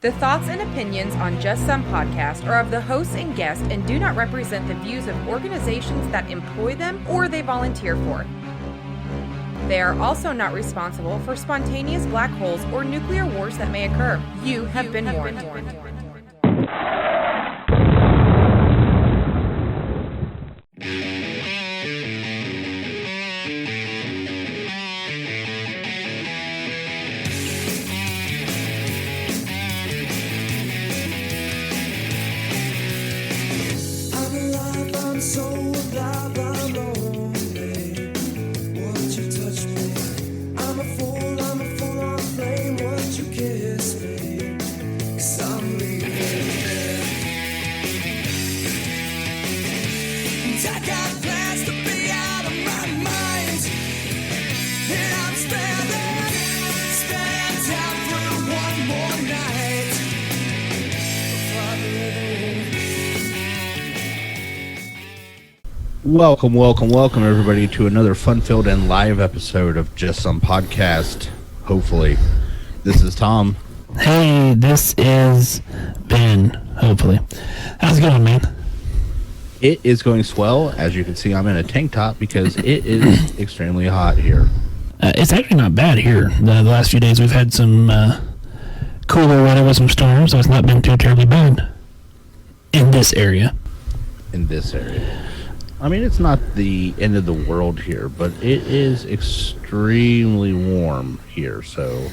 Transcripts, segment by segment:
The thoughts and opinions on Just Some Podcast are of the hosts and guests and do not represent the views of organizations that employ them or they volunteer for. They are also not responsible for spontaneous black holes or nuclear wars that may occur. You have been warned. Welcome, everybody, to another fun-filled and live episode of Just Some Podcast. Hopefully. This is Tom. Hey, this is Ben. Hopefully. How's it going, man? It is going swell. As you can see, I'm in a tank top because it is extremely hot here. It's actually not bad here. The last few days we've had some cooler weather with some storms, so it's not been too terribly bad in this area. I mean, it's not the end of the world here, but it is extremely warm here. So,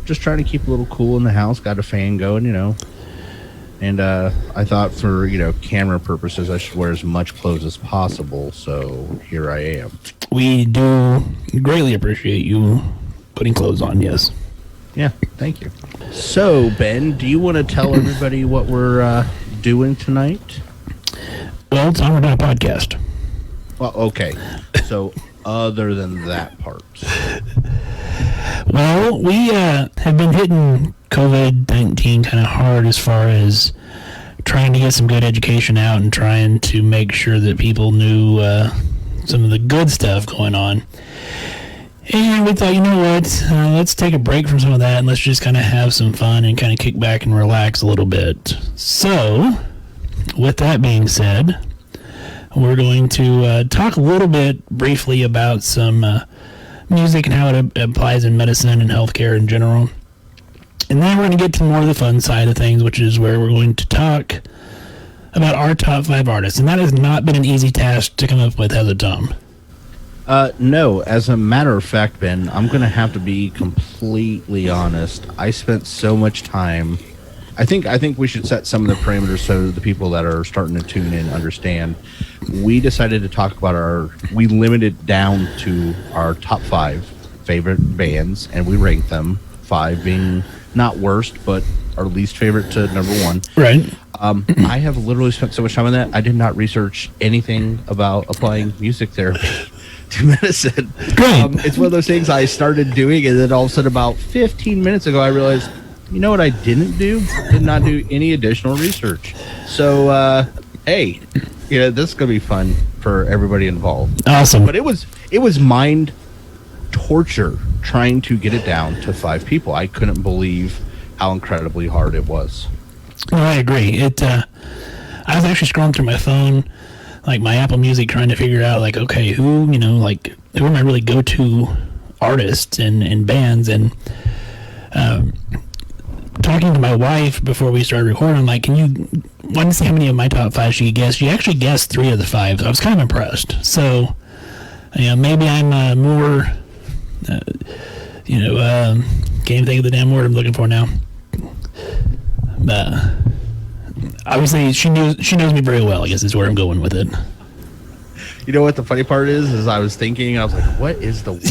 just trying to keep a little cool in the house. Got a fan going, And I thought for, camera purposes, I should wear as much clothes as possible. So, here I am. We do greatly appreciate you putting clothes on, yes. Yeah, thank you. So, Ben, do you want to tell everybody what we're doing tonight? Well, Tom, we're doing a podcast. Well, okay. So, other than that part. Well, we have been hitting COVID-19 kind of hard as far as trying to get some good education out and trying to make sure that people knew some of the good stuff going on. And we thought, you know what, let's take a break from some of that and let's just kind of have some fun and kind of kick back and relax a little bit. So, with that being said, we're going to talk a little bit briefly about some music and how it applies in medicine and healthcare in general. And then we're going to get to more of the fun side of things, which is where we're going to talk about our top 5 artists. And that has not been an easy task to come up with, has it, Tom? No. As a matter of fact, Ben, I'm going to have to be completely honest. I spent so much time... I think we should set some of the parameters so the people that are starting to tune in understand. We decided to talk about we limited down to our top 5 favorite bands, and we ranked them, 5 being not worst, but our least favorite to number 1. Right. I have literally spent so much time on that. I did not research anything about applying music therapy to medicine. It's one of those things I started doing, and then all of a sudden about 15 minutes ago, I realized, you know what I didn't do? Did not do any additional research. So, hey, this is going to be fun for everybody involved. Awesome. But it was mind torture trying to get it down to 5 people. I couldn't believe how incredibly hard it was. Well, I agree. I was actually scrolling through my phone, like my Apple Music, trying to figure out, like, okay, who are my really go-to artists and bands, and talking to my wife before we started recording, I'm like, wanted to see how many of my top 5 she could guess. She actually guessed 3 of the 5. So I was kind of impressed. So, maybe I'm more, can't even think of the damn word I'm looking for now. Obviously, she knows me very well, I guess is where I'm going with it. You know what the funny part is I was thinking, I was like, what is the word?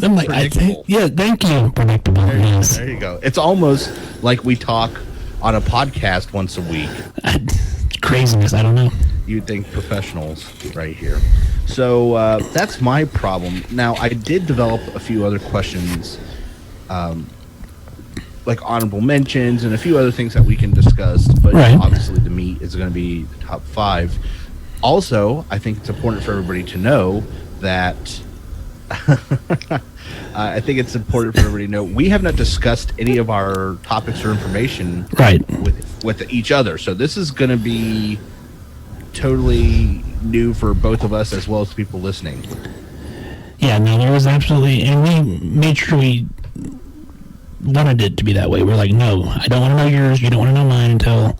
I'm like, thank you, predictable. Yes. There you go. It's almost like we talk on a podcast once a week. Craziness, I don't know. You'd think professionals right here. So that's my problem. Now, I did develop a few other questions, like honorable mentions and a few other things that we can discuss, but obviously the meat is going to be the top 5. Also, I think it's important for everybody to know that I think it's important for everybody to know we have not discussed any of our topics or information Right. with each other. So this is going to be totally new for both of us as well as people listening. Yeah, no, there was absolutely, and we made sure we wanted it to be that way. We're like, no, I don't want to know yours, you don't want to know mine until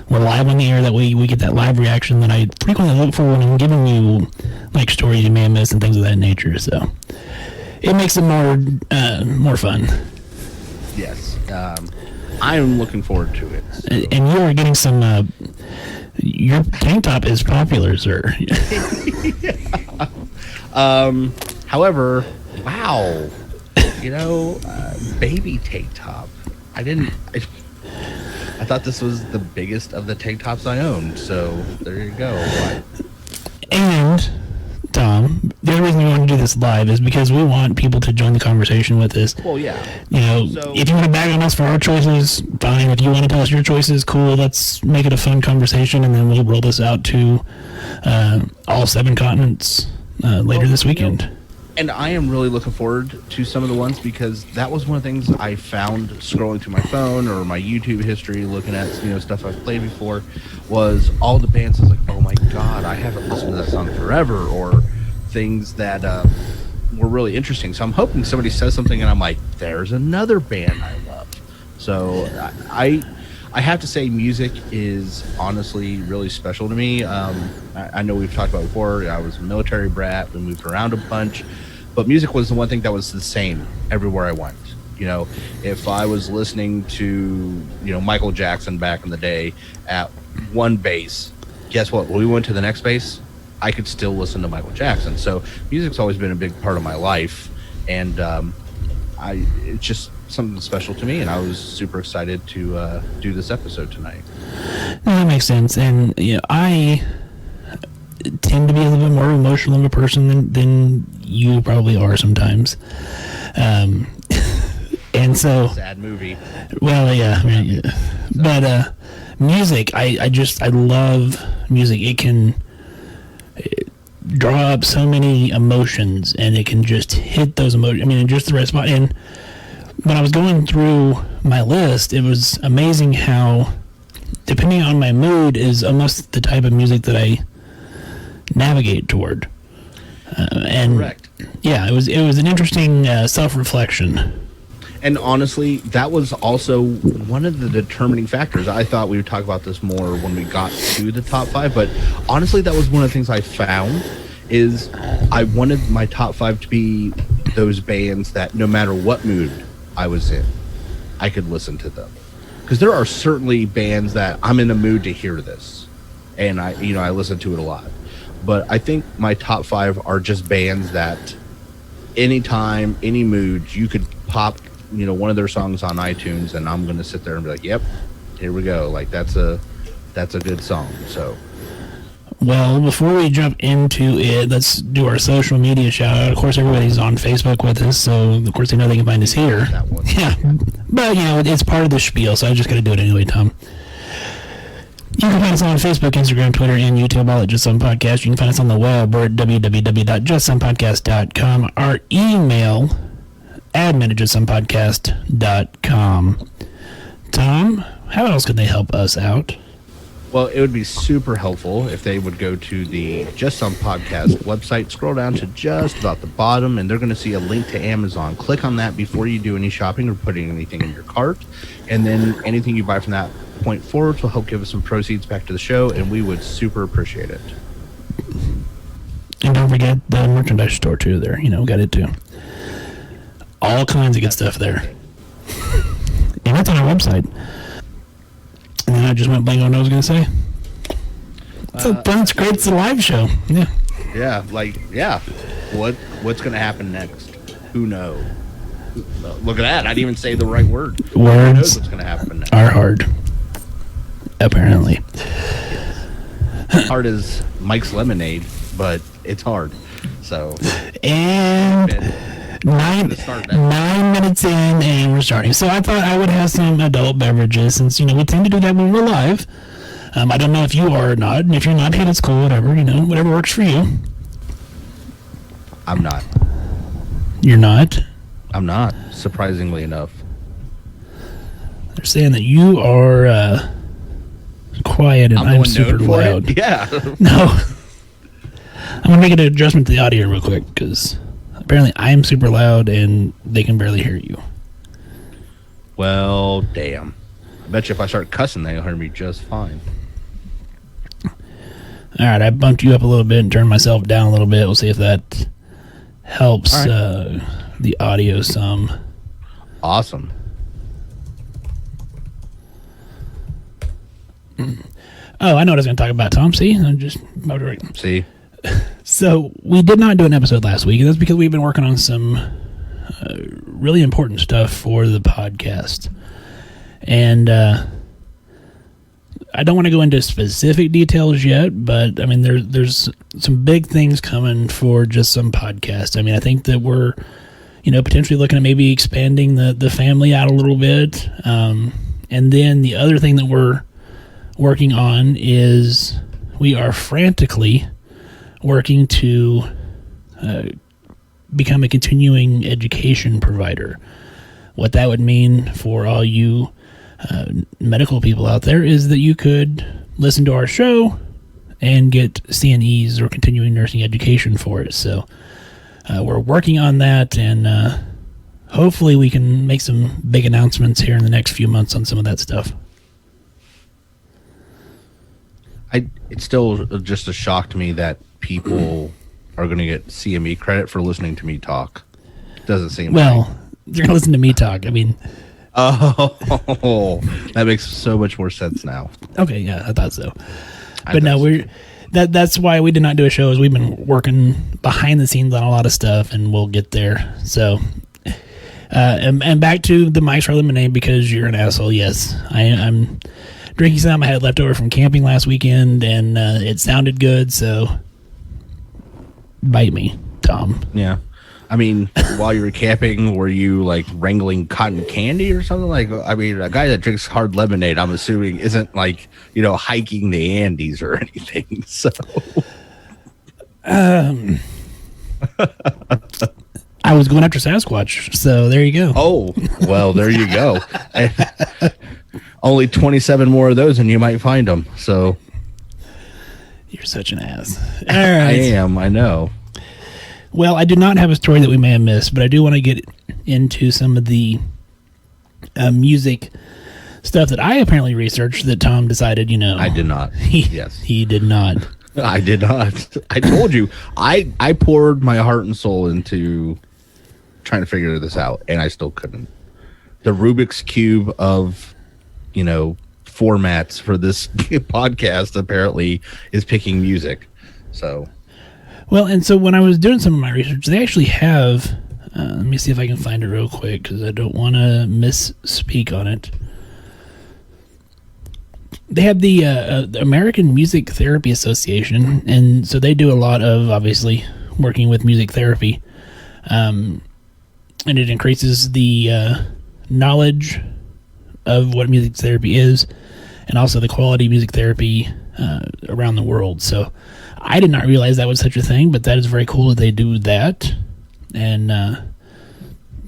we're live on the air. That way we get that live reaction that I frequently look for when I'm giving you like stories you may have missed and things of that nature. So it makes it more fun. Yes. I am looking forward to it. So. And you are getting some, your tank top is popular, sir. However, wow, baby tank top. I thought this was the biggest of the tank tops I owned. So there you go. And Tom, the only reason we want to do this live is because we want people to join the conversation with us. Well, yeah. If you want to bag on us for our choices, fine. If you want to tell us your choices, cool. Let's make it a fun conversation, and then we'll roll this out to all 7 continents later this weekend. And I am really looking forward to some of the ones because that was one of the things I found scrolling through my phone or my YouTube history, looking at stuff I've played before, was all the bands. I was like, oh my god, I haven't listened to that song forever, or things that were really interesting. So I'm hoping somebody says something and I'm like, there's another band I love. So I have to say, music is honestly really special to me. I know we've talked about it before. I was a military brat. We moved around a bunch. But music was the one thing that was the same everywhere I went. If I was listening to, Michael Jackson back in the day at one base, guess what? When we went to the next base, I could still listen to Michael Jackson. So music's always been a big part of my life. And it's just something special to me, and I was super excited to do this episode tonight. No, that makes sense. And I tend to be a little bit more emotional of a person than you probably are sometimes. And so sad movie. Well, yeah, I mean, but music, I love music. It can draw up so many emotions, and it can just hit those emotions. I mean, in just the right spot. And when I was going through my list, it was amazing how, depending on my mood, is almost the type of music that I navigate toward. And correct. Yeah, it was an interesting self-reflection. And honestly, that was also one of the determining factors. I thought we would talk about this more when we got to the top 5, but honestly, that was one of the things I found is I wanted my top 5 to be those bands that no matter what mood I was in, I could listen to them. Because there are certainly bands that I'm in the mood to hear this, and I listen to it a lot. But I think my top 5 are just bands that anytime, any mood, you could pop one of their songs on iTunes, and I'm going to sit there and be like, yep, here we go. Like, that's a good song. So, well, before we jump into it, let's do our social media shout out. Of course, everybody's on Facebook with us, so of course they know they can find us here. That one. Yeah, but it's part of the spiel, so I just got to do it anyway, Tom. You can find us on Facebook, Instagram, Twitter, and YouTube, all at Just Some Podcast. You can find us on the web. We're at www.justsomepodcast.com. Our email, admin@justsomepodcast.com. Tom, how else could they help us out? Well, it would be super helpful if they would go to the Just Some Podcast website, scroll down to just about the bottom, and they're going to see a link to Amazon. Click on that before you do any shopping or putting anything in your cart, and then anything you buy from that point forward will help give us some proceeds back to the show, and we would super appreciate it. And don't forget the merchandise store too. There, got it too. All kinds of good stuff there, and it's on our website. And then I just went blank on what I was going to say. It's great. It's a live show. Yeah. Yeah. What's going to happen next? Who knows? Look at that. I didn't even say the right word. Who knows what's going to happen next? Are hard. Apparently. Hard as Mike's Lemonade, but it's hard. So. And 9 minutes in, and we're starting. So I thought I would have some adult beverages, since we tend to do that when we're live. I don't know if you are or not, and if you're not, hey, that's cool. Whatever, whatever works for you. I'm not. You're not? I'm not, surprisingly enough. They're saying that you are quiet and I'm super loud. Yeah. No. I'm going to make an adjustment to the audio real quick because apparently I'm super loud and they can barely hear you. Well, damn. I bet you if I start cussing, they'll hear me just fine. All right, I bumped you up a little bit and turned myself down a little bit. We'll see if that helps the audio some. Awesome. Oh, I know what I was going to talk about, Tom. See? I just See? So we did not do an episode last week, and that's because we've been working on some really important stuff for the podcast. And I don't want to go into specific details yet, but I mean, there's some big things coming for Just Some Podcast. I mean, I think that we're, potentially looking at maybe expanding the family out a little bit. And then the other thing that we're working on is we are frantically working to become a continuing education provider. What that would mean for all you medical people out there is that you could listen to our show and get CNEs or continuing nursing education for it. So we're working on that, and hopefully we can make some big announcements here in the next few months on some of that stuff. It's still just a shock to me that people are going to get CME credit for listening to me talk. Doesn't seem well. You're going to listen to me talk. I mean, oh, that makes so much more sense now. Okay, yeah, I thought so. But no, that's why we did not do a show, is we've been working behind the scenes on a lot of stuff, and we'll get there. So, and back to the Mike's Hard Lemonade, because you're an asshole. Yes, I'm drinking some I had left over from camping last weekend, and it sounded good, so bite me, Tom. Yeah. I mean, while you were camping, were you like wrangling cotton candy or something? Like, I mean, a guy that drinks hard lemonade, I'm assuming, isn't like, hiking the Andes or anything. So, I was going after Sasquatch, so there you go. Oh, well, there you go. Only 27 more of those, and you might find them. So, you're such an ass. All right. I am. I know. Well, I do not have a story that we may have missed, but I do want to get into some of the music stuff that I apparently researched that Tom decided, I did not. Yes. He did not. I did not. I told you. I poured my heart and soul into trying to figure this out, and I still couldn't. The Rubik's Cube of, formats for this podcast apparently is picking music. So... Well, and so when I was doing some of my research, they actually have, let me see if I can find it real quick, because I don't want to misspeak on it. They have the American Music Therapy Association, and so they do a lot of, obviously, working with music therapy. And it increases the knowledge of what music therapy is, and also the quality of music therapy around the world. So I did not realize that was such a thing, but that is very cool that they do that. And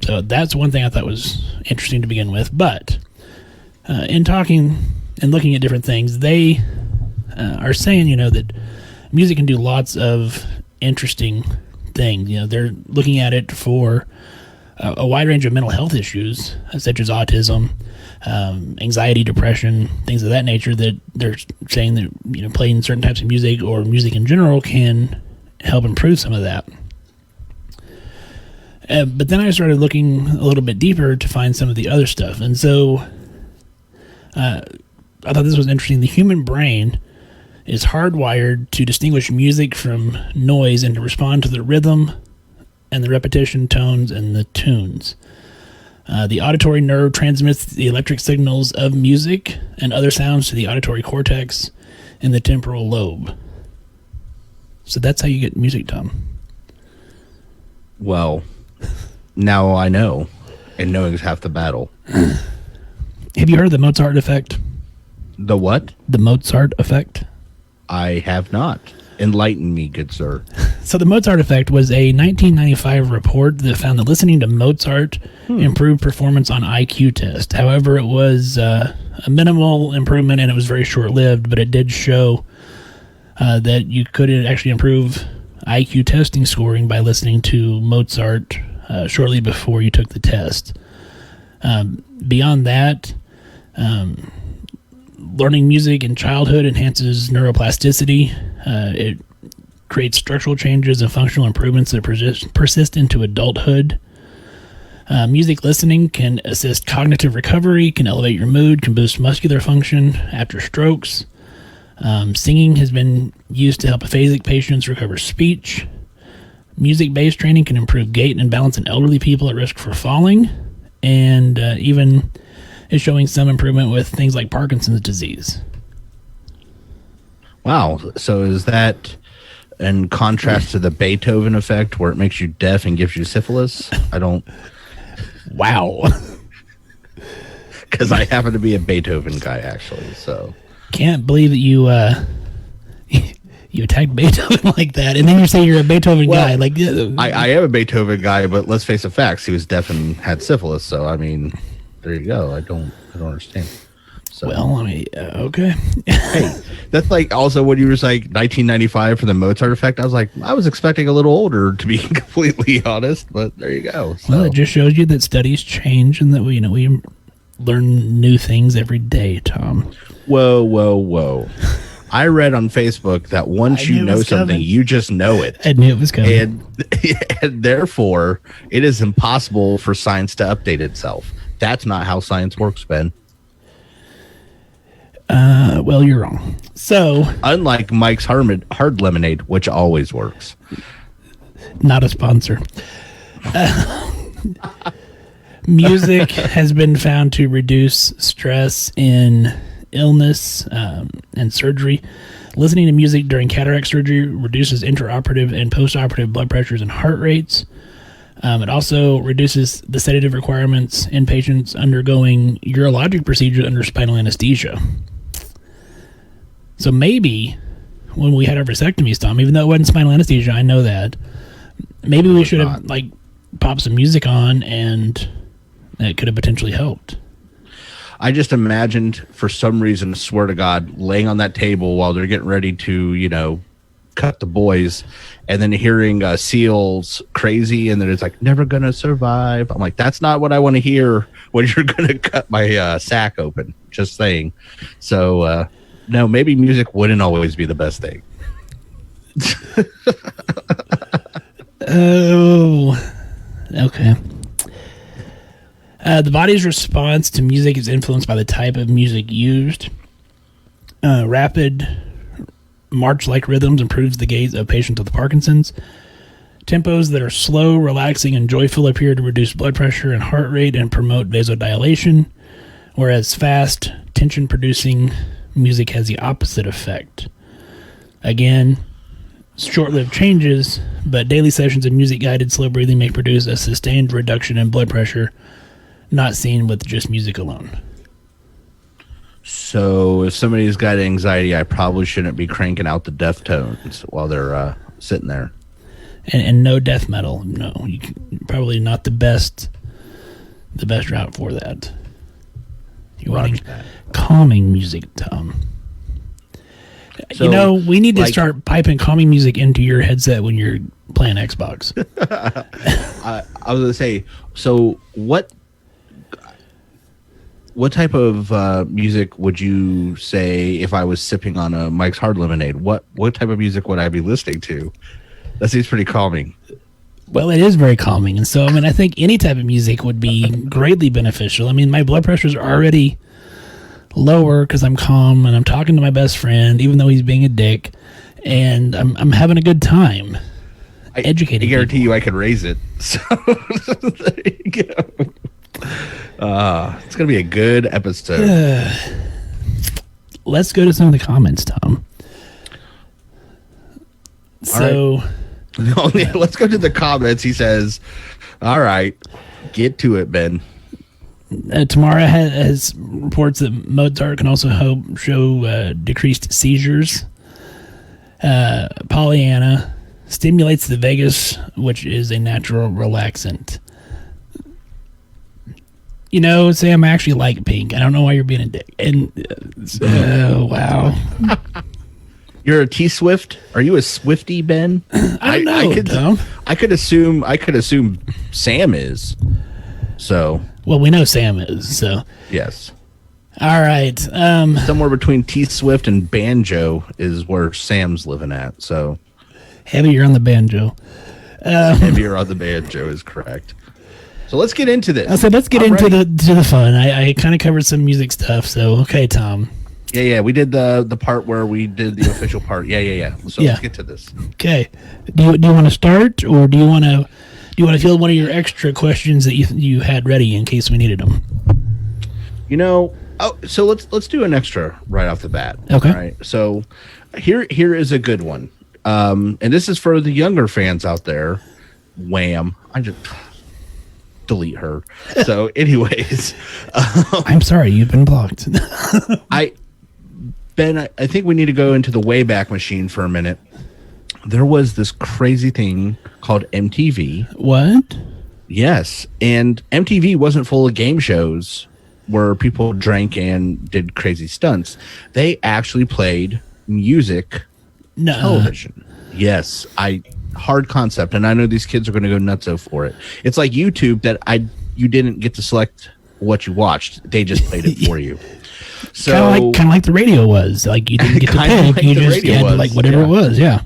so that's one thing I thought was interesting to begin with. But in talking and looking at different things, they are saying, that music can do lots of interesting things. They're looking at it for a wide range of mental health issues, such as autism, anxiety, depression, things of that nature, that they're saying that, playing certain types of music or music in general can help improve some of that. But then I started looking a little bit deeper to find some of the other stuff. And so I thought this was interesting. The human brain is hardwired to distinguish music from noise and to respond to the rhythm and the repetition, tones, and the tunes. The auditory nerve transmits the electric signals of music and other sounds to the auditory cortex and the temporal lobe. So that's how you get music, Tom. Well, now I know, and knowing is half the battle. Have you heard of the Mozart effect? The what? The Mozart effect? I have not. Enlighten me, good sir. So the Mozart effect was a 1995 report that found that listening to Mozart improved performance on IQ test. However, it was a minimal improvement and it was very short-lived, but it did show that you could actually improve IQ testing scoring by listening to Mozart shortly before you took the test. Beyond that, learning music in childhood enhances neuroplasticity. It creates structural changes and functional improvements that persist into adulthood. Music listening can assist cognitive recovery, can elevate your mood, can boost muscular function after strokes. Singing has been used to help aphasic patients recover speech. Music-based training can improve gait and balance in elderly people at risk for falling, and even is showing some improvement with things like Parkinson's disease. Wow. So is that in contrast to the Beethoven effect where it makes you deaf and gives you syphilis? I don't... Wow. Because I happen to be a Beethoven guy, actually, so... Can't believe that you attacked Beethoven like that, and then you say you're a Beethoven guy. Like, I am a Beethoven guy, but let's face the facts. He was deaf and had syphilis, so, I mean, there you go. I don't understand. So, well, I mean, okay. Hey, that's like also when you were like 1995 for the Mozart effect. I was like, I was expecting a little older, to be completely honest, but there you go. So. Well, it just shows you that studies change and that we learn new things every day, Tom. Whoa. I read on Facebook that once you know something, you just know it. I knew it was coming. And therefore, it is impossible for science to update itself. That's not how science works, Ben. Well, you're wrong. So, unlike Mike's Hard Lemonade, which always works. Not a sponsor. Music has been found to reduce stress in illness and surgery. Listening to music during cataract surgery reduces intraoperative and postoperative blood pressures and heart rates. It also reduces the sedative requirements in patients undergoing urologic procedures under spinal anesthesia. So maybe when we had our vasectomies, Tom, even though it wasn't spinal anesthesia, I know that, maybe we should have popped some music on and it could have potentially helped. I just imagined, for some reason, swear to God, laying on that table while they're getting ready to, cut the boys, and then hearing Seal's Crazy, and then it's like, never gonna survive. I'm like, that's not what I want to hear when you're gonna cut my sack open. Just saying. So, no, maybe music wouldn't always be the best thing. Oh, okay. The body's response to music is influenced by the type of music used. Rapid march-like rhythms improves the gait of patients with Parkinson's. Tempos that are slow, relaxing, and joyful appear to reduce blood pressure and heart rate and promote vasodilation, whereas fast, tension-producing music has the opposite effect. Again, short-lived changes, but daily sessions of music-guided slow breathing may produce a sustained reduction in blood pressure, not seen with just music alone. So if somebody's got anxiety, I probably shouldn't be cranking out the Deftones while they're sitting there. And no death metal. No, probably not the best route for that. You're wanting calming music, Tom. So, we need to start piping calming music into your headset when you're playing Xbox. I was going to say, so what type of music would you say if I was sipping on a Mike's Hard Lemonade? What type of music would I be listening to? That seems pretty calming. Well, it is very calming. And so, I think any type of music would be greatly beneficial. My blood pressures are already lower because I'm calm and I'm talking to my best friend, even though he's being a dick, and I'm having a good time educating I guarantee people. You I could raise it. So there you go. It's going to be a good episode. Let's go to some of the comments, Tom. So... Let's go to the comments. He says, all right, get to it, Ben. Tamara has reports that Mozart can also help show decreased seizures. Pollyanna stimulates the vagus, which is a natural relaxant. You know, Sam, I actually like pink. I don't know why you're being a dick. And wow. You're a T Swift? Are you a Swifty, Ben? I don't know. I could assume Sam is. So Well, we know Sam is, so. yes. All right. Somewhere between T Swift and banjo is where Sam's living at. So Heavier on the banjo. heavier on the banjo is correct. So let's get into this. I said let's get into the fun. I kind of covered some music stuff, so okay, Tom. Yeah. We did the part where we did the official part. Yeah. So Yeah. let's get to this. Okay. Do you want to start, or do you want to field one of your extra questions that you had ready in case we needed them? You know, so let's do an extra right off the bat. Okay. All right. So here is a good one. And this is for the younger fans out there. Wham! I just delete her. So, anyways, I'm sorry, you've been blocked. I think we need to go into the Wayback Machine for a minute. There was this crazy thing called MTV. What? Yes, and MTV wasn't full of game shows where people drank and did crazy stunts. They actually played music No. television. Yes, hard concept, and I know these kids are going to go nutso for it. It's like YouTube that you didn't get to select what you watched; they just played it for you. So Kind of like the radio was. Like you didn't get to Kinda pick; like you the just radio had was, like whatever yeah. it was. Yeah.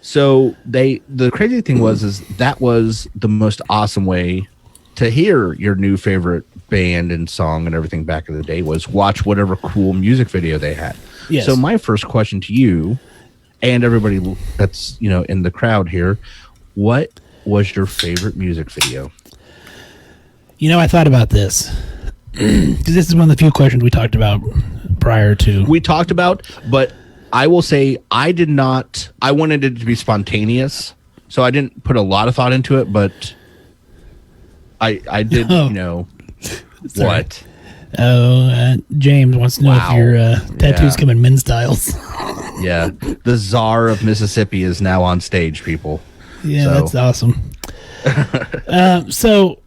So the crazy thing was that was the most awesome way to hear your new favorite band and song and everything back in the day was watch whatever cool music video they had. Yes. So my first question to you and everybody that's in the crowd here, what was your favorite music video? You know, I thought about this because this is one of the few questions we talked about prior to. We talked about, but I will say I did not. I wanted it to be spontaneous, so I didn't put a lot of thought into it. But I did, Oh. Sorry. What? Oh, James wants to know Wow. if your tattoos Yeah. come in men's styles. Yeah, the czar of Mississippi is now on stage, people. Yeah, So- that's awesome. So,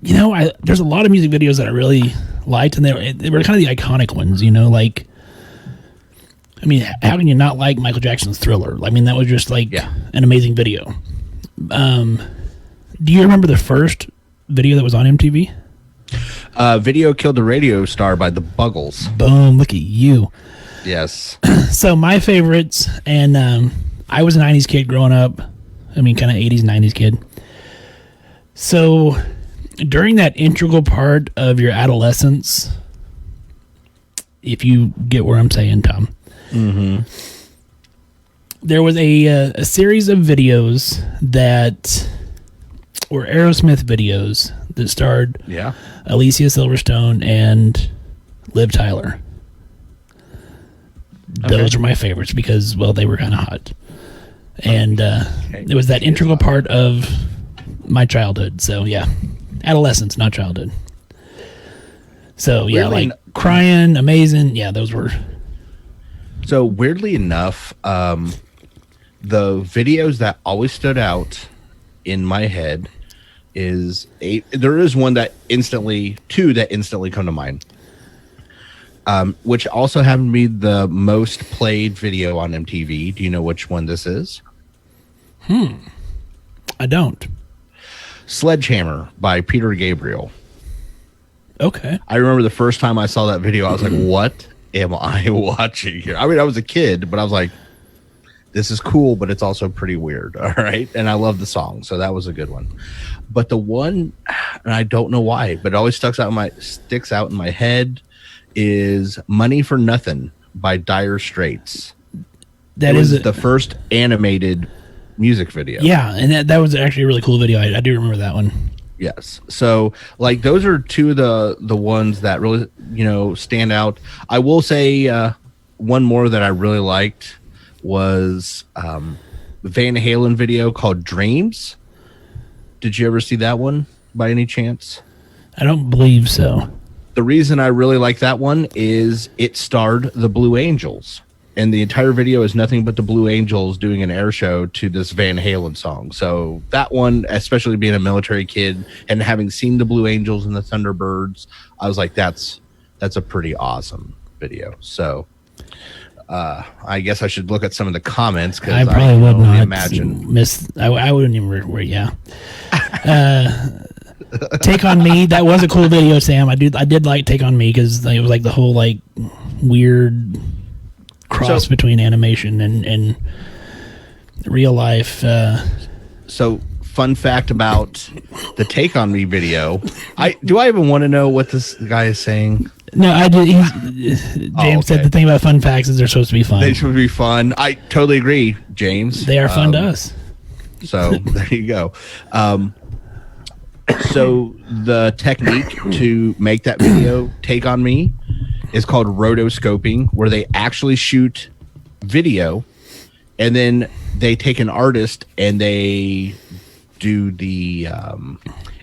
there's a lot of music videos that I really liked, and they were kind of the iconic ones. Like, I mean, how can you not like Michael Jackson's Thriller? I mean, that was just like Yeah. an amazing video. Do you remember the first video that was on MTV? Video Killed the Radio Star by the Buggles. Boom! Look at you. Yes. So my favorites, and I was a 90s kid growing up. I mean, kind of 80s, 90s kid. So during that integral part of your adolescence, if you get where I'm saying, Tom, there was a series of videos that were Aerosmith videos that starred Yeah. Alicia Silverstone and Liv Tyler. Those are my favorites because, well, they were kind of hot. And it was that integral part of my childhood. So, yeah. Adolescence, not childhood. So, yeah, Really? like Crying, Amazing. Yeah, those were... So weirdly enough, the videos that always stood out in my head there is two that instantly come to mind. Which also happened to be the most played video on MTV. Do you know which one this is? I don't. Sledgehammer by Peter Gabriel. Okay. I remember the first time I saw that video, I was like, what am I watching here? I mean, I was a kid, but I was like, this is cool, but it's also pretty weird. All right. And I love the song. So that was a good one. But the one, and I don't know why, but it always sticks out in my head is Money for Nothing by Dire Straits. That It was is the first animated music video. Yeah, and that was actually a really cool video. I do remember that one. Yes. So like those are two of the ones that really, stand out. I will say one more that I really liked was Van Halen video called Dreams. Did you ever see that one by any chance? I don't believe so. The reason I really like that one is it starred the Blue Angels. and the entire video is nothing but the Blue Angels doing an air show to this Van Halen song. So that one, especially being a military kid and having seen the Blue Angels and the Thunderbirds, I was like, that's a pretty awesome video. So I guess I should look at some of the comments, because I probably would not imagine. I wouldn't even. Yeah. Take on Me. That was a cool video, Sam. I did like Take on Me, because it was like the whole like weird cross between animation and real life. So, fun fact about the Take on Me video. Do I even want to know what this guy is saying? No, I did. James said the thing about fun facts is they're supposed to be fun. They should be fun. I totally agree, James. They are fun to us. So there you go. So the technique to make that video Take on Me is called rotoscoping, where they actually shoot video and then they take an artist and they do the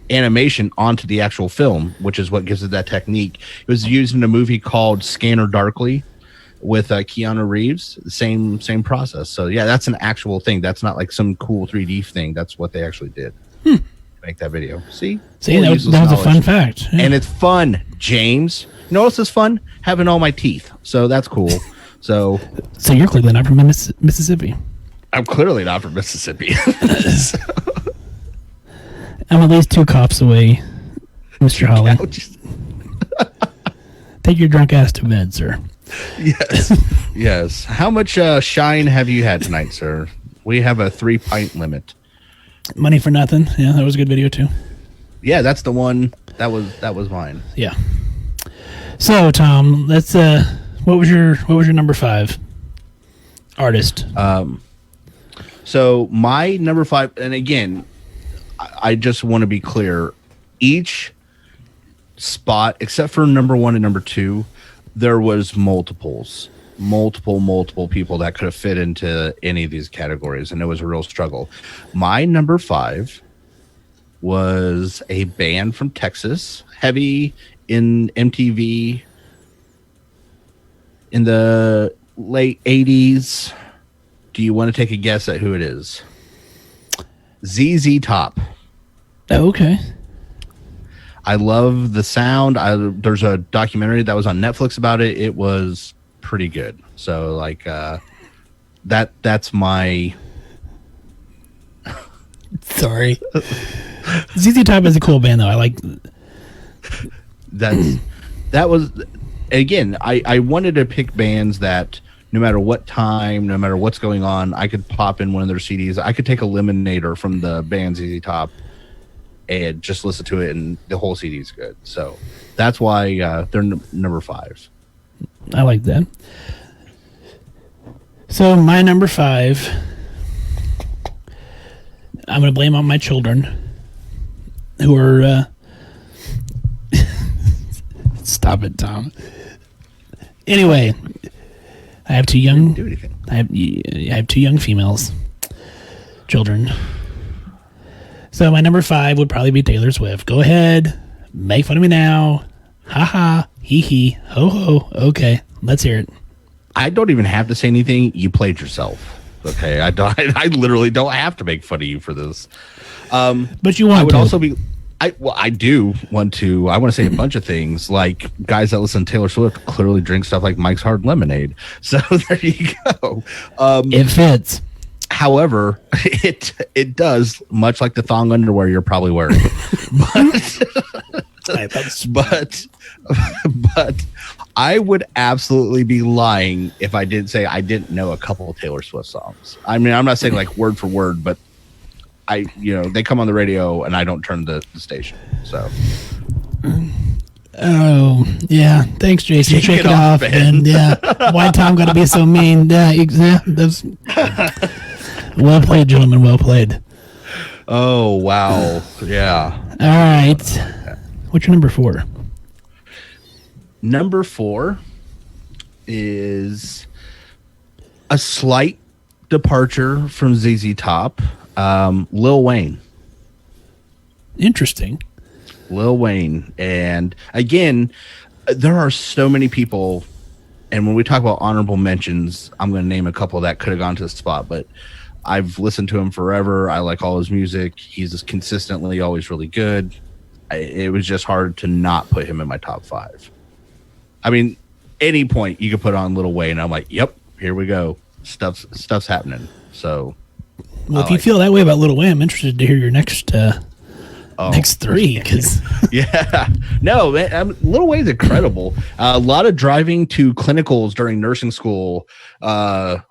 animation onto the actual film, which is what gives it that technique. It was used in a movie called Scanner Darkly with Keanu Reeves. Same process. So yeah, that's an actual thing. That's not like some cool 3D thing. That's what they actually did. Make that video. See, that was a fun fact. Yeah. And it's fun, James. You know what else is fun? Having all my teeth. So that's cool. So you're clearly not from Mississippi. I'm clearly not from Mississippi. So. I'm at least 2 cops away, Mr. Holly. Take your drunk ass to bed, sir. Yes. How much shine have you had tonight, sir? We have a 3-pint limit. Money for Nothing. Yeah, that was a good video too. Yeah, that's the one. That was mine. Yeah. So, Tom, let's. What was your number 5 artist? So my number 5, and again, I just want to be clear. Each spot, except for number 1 and number 2, there was multiple people that could have fit into any of these categories, and it was a real struggle. My number 5 was a band from Texas, heavy in MTV in the late 80s. Do you want to take a guess at who it is? ZZ Top. Oh, okay. I love the sound. There's a documentary that was on Netflix about it. It was pretty good. So like that's my sorry. ZZ Top is a cool band though. I like that was again, I wanted to pick bands that no matter what time, no matter what's going on, I could pop in one of their CDs. I could take a Eliminator from the band ZZ Top and just listen to it, and the whole CD is good. So that's why they're number 5. I like that. So my number 5, I'm going to blame on my children, who are. Stop it, Tom. Anyway, I have 2 young. Do anything. I have 2 young females, children. So my number 5 would probably be Taylor Swift. Go ahead, make fun of me now. Ha ha, hee hee, ho ho. Okay, let's hear it. I don't even have to say anything. You played yourself. Okay, I literally don't have to make fun of you for this. But you want I would to. also be. I do want to. I want to say a bunch of things. Like guys that listen to Taylor Swift clearly drink stuff like Mike's Hard Lemonade. So there you go. It fits. However, it does, much like the thong underwear you're probably wearing. But I would absolutely be lying if I didn't say I didn't know a couple of Taylor Swift songs. I mean, I'm not saying like word for word, but they come on the radio and I don't turn the station. So. Oh, yeah. Thanks, Jason. Shake it off. Ben. And yeah, why Tom got to be so mean? Yeah, that's well played, gentlemen. Well played. Oh, wow. Yeah. All right. What's your number 4? Number 4 is a slight departure from ZZ Top. Lil Wayne. Interesting. Lil Wayne. And again, there are so many people, and when we talk about honorable mentions, I'm going to name a couple that could have gone to the spot, but I've listened to him forever. I like all his music. He's just consistently always really good. It was just hard to not put him in my top 5. I mean, any point you could put on Lil Wayne, I'm like, yep, here we go. Stuff's happening. So, well, if you feel that way about Lil Wayne, I'm interested to hear your next 3. Cause yeah, no, man, Lil Wayne's incredible. A lot of driving to clinicals during nursing school,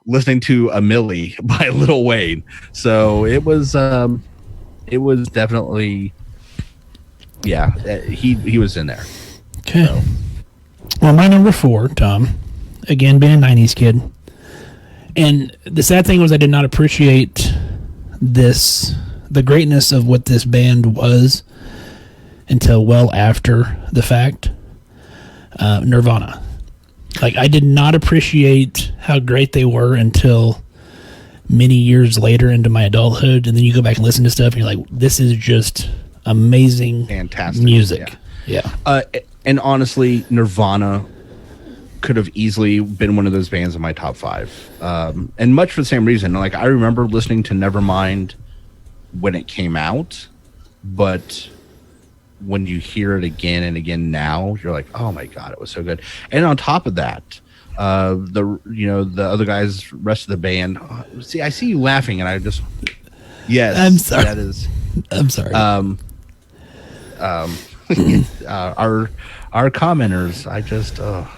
listening to A Milli by Lil Wayne. So it was definitely, yeah, he was in there. Okay. So. Well, my number 4, Tom, again being a 90s kid. And the sad thing was I did not appreciate the greatness of what this band was until well after the fact. Nirvana. Like, I did not appreciate how great they were until many years later into my adulthood. And then you go back and listen to stuff and you're like, this is just amazing, fantastic music. Yeah. And honestly, Nirvana could have easily been one of those bands in my top 5. And much for the same reason. Like, I remember listening to Nevermind when it came out, but when you hear it again and again now, you're like, oh my God, it was so good. And on top of that, the other guys, rest of the band, I see you laughing and I just, yes, I'm sorry. that is, I'm sorry. Our commenters,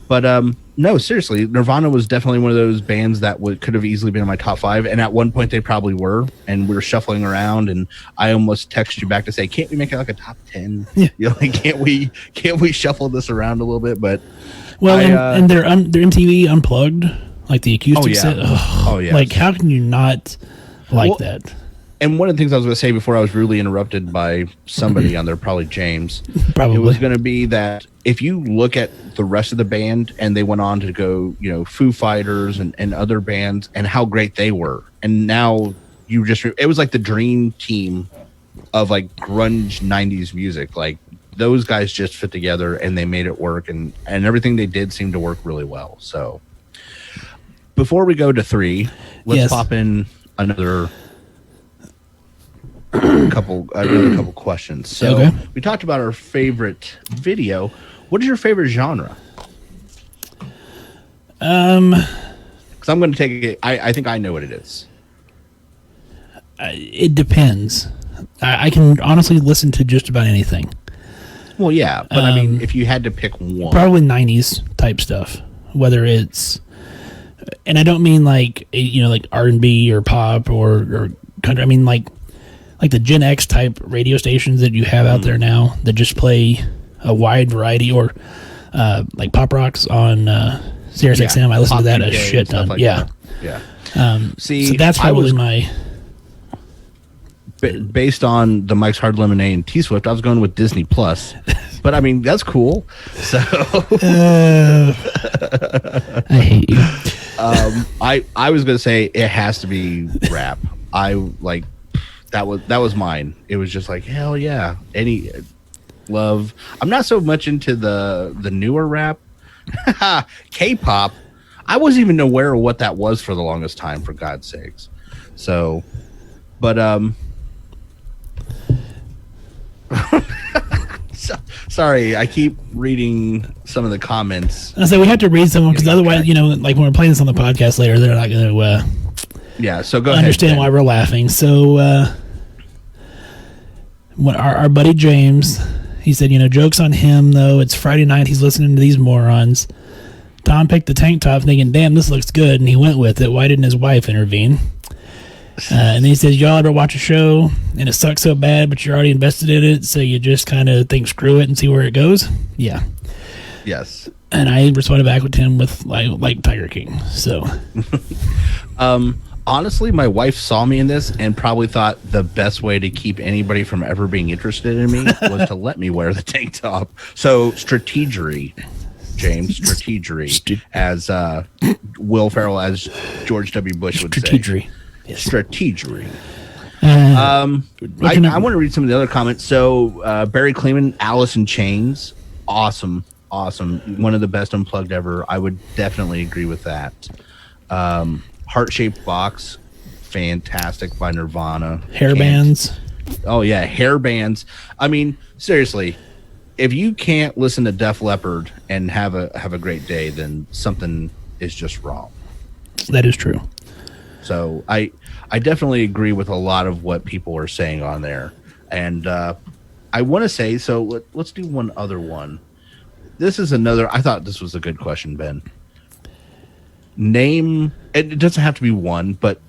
but no, seriously, Nirvana was definitely one of those bands that could have easily been in my top 5, and at one point they probably were, and we were shuffling around, and I almost texted you back to say, can't we make it like a top 10? Yeah. You know, like, can't we shuffle this around a little bit? But well, and their MTV Unplugged, like the acoustic set. Oh yeah. Like, how can you not like that? And one of the things I was going to say before I was rudely interrupted by somebody on there, probably James, Probably. it was going to be that if you look at the rest of the band and they went on to go, Foo Fighters and other bands and how great they were. And now it was like the dream team of like grunge 90s music. Like, those guys just fit together and they made it work, and everything they did seemed to work really well. So before we go to 3, let's pop in another couple questions. So we talked about our favorite video. What is your favorite genre? Because I'm going to take it. I think I know what it is. It depends. I can honestly listen to just about anything. Well, yeah, but I mean, if you had to pick one, probably 90s type stuff. Whether it's, and I don't mean like like R&B or pop or country. I mean like the Gen X type radio stations that you have out there now that just play a wide variety, or like pop rocks on Sirius XM. I listen to that a shit ton. Like yeah. That. Yeah. See, so that's probably my. Based on the Mike's Hard Lemonade and T-Swift, I was going with Disney Plus. But I mean, that's cool. So I hate you. I was gonna say it has to be rap. I like that was mine. It was just like, hell yeah. Any love. I'm not so much into the newer rap. K-pop. I wasn't even aware of what that was for the longest time, for God's sakes. So, but sorry, I keep reading some of the comments. I say we have to read some because otherwise, like when we're playing this on the podcast later, they're not going to. So go understand ahead, why we're laughing. So, when our buddy James, he said, jokes on him though. It's Friday night. He's listening to these morons. Tom picked the tank top, thinking, "Damn, this looks good," and he went with it. Why didn't his wife intervene? And then he says, y'all ever watch a show and it sucks so bad, but you're already invested in it, so you just kind of think, screw it and see where it goes? Yeah. Yes. And I responded back with him with like Tiger King. So, honestly, my wife saw me in this and probably thought the best way to keep anybody from ever being interested in me was to let me wear the tank top. So, strategery, James, strategery, as Will Ferrell, as George W. Bush would say. Yes. Strategery. I want to read some of the other comments. So Barry Kleeman, Alice in Chains, awesome awesome. One of the best unplugged ever. I would definitely agree with that. Heart-Shaped Box, fantastic by Nirvana. Hair bands. Oh yeah, hair bands. I mean, seriously, if you can't listen to Def Leppard and have a great day, then something is just wrong. That is true. So I definitely agree with a lot of what people are saying on there. And I want to say, so let's do one other one. This is another, I thought this was a good question, Ben. Name, it doesn't have to be one, but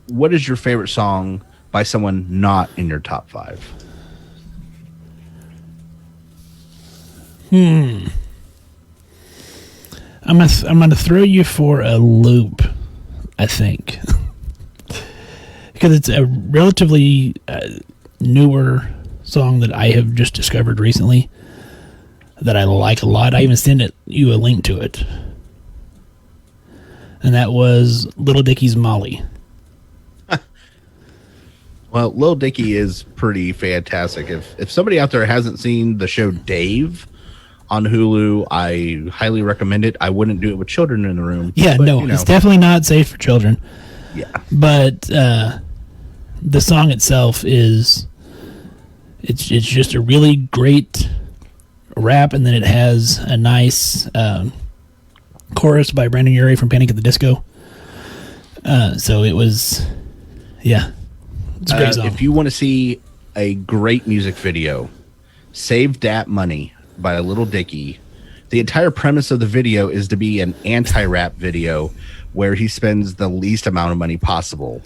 what is your favorite song by someone not in your top 5? I'm gonna throw you for a loop, I think, because it's a relatively newer song that I have just discovered recently that I like a lot. I even sent you a link to it, and that was Little Dicky's Molly. Well, Lil Dicky is pretty fantastic. If somebody out there hasn't seen the show Dave on Hulu, I highly recommend it. I wouldn't do it with children in the room. Yeah, but, no, it's definitely not safe for children. Yeah. But the song itself it's just a really great rap, and then it has a nice chorus by Brandon Urie from Panic at the Disco. So it was, yeah. It's a great song. If you want to see a great music video, Save Dat Money by Little Dicky. The entire premise of the video is to be an anti-rap video where he spends the least amount of money possible.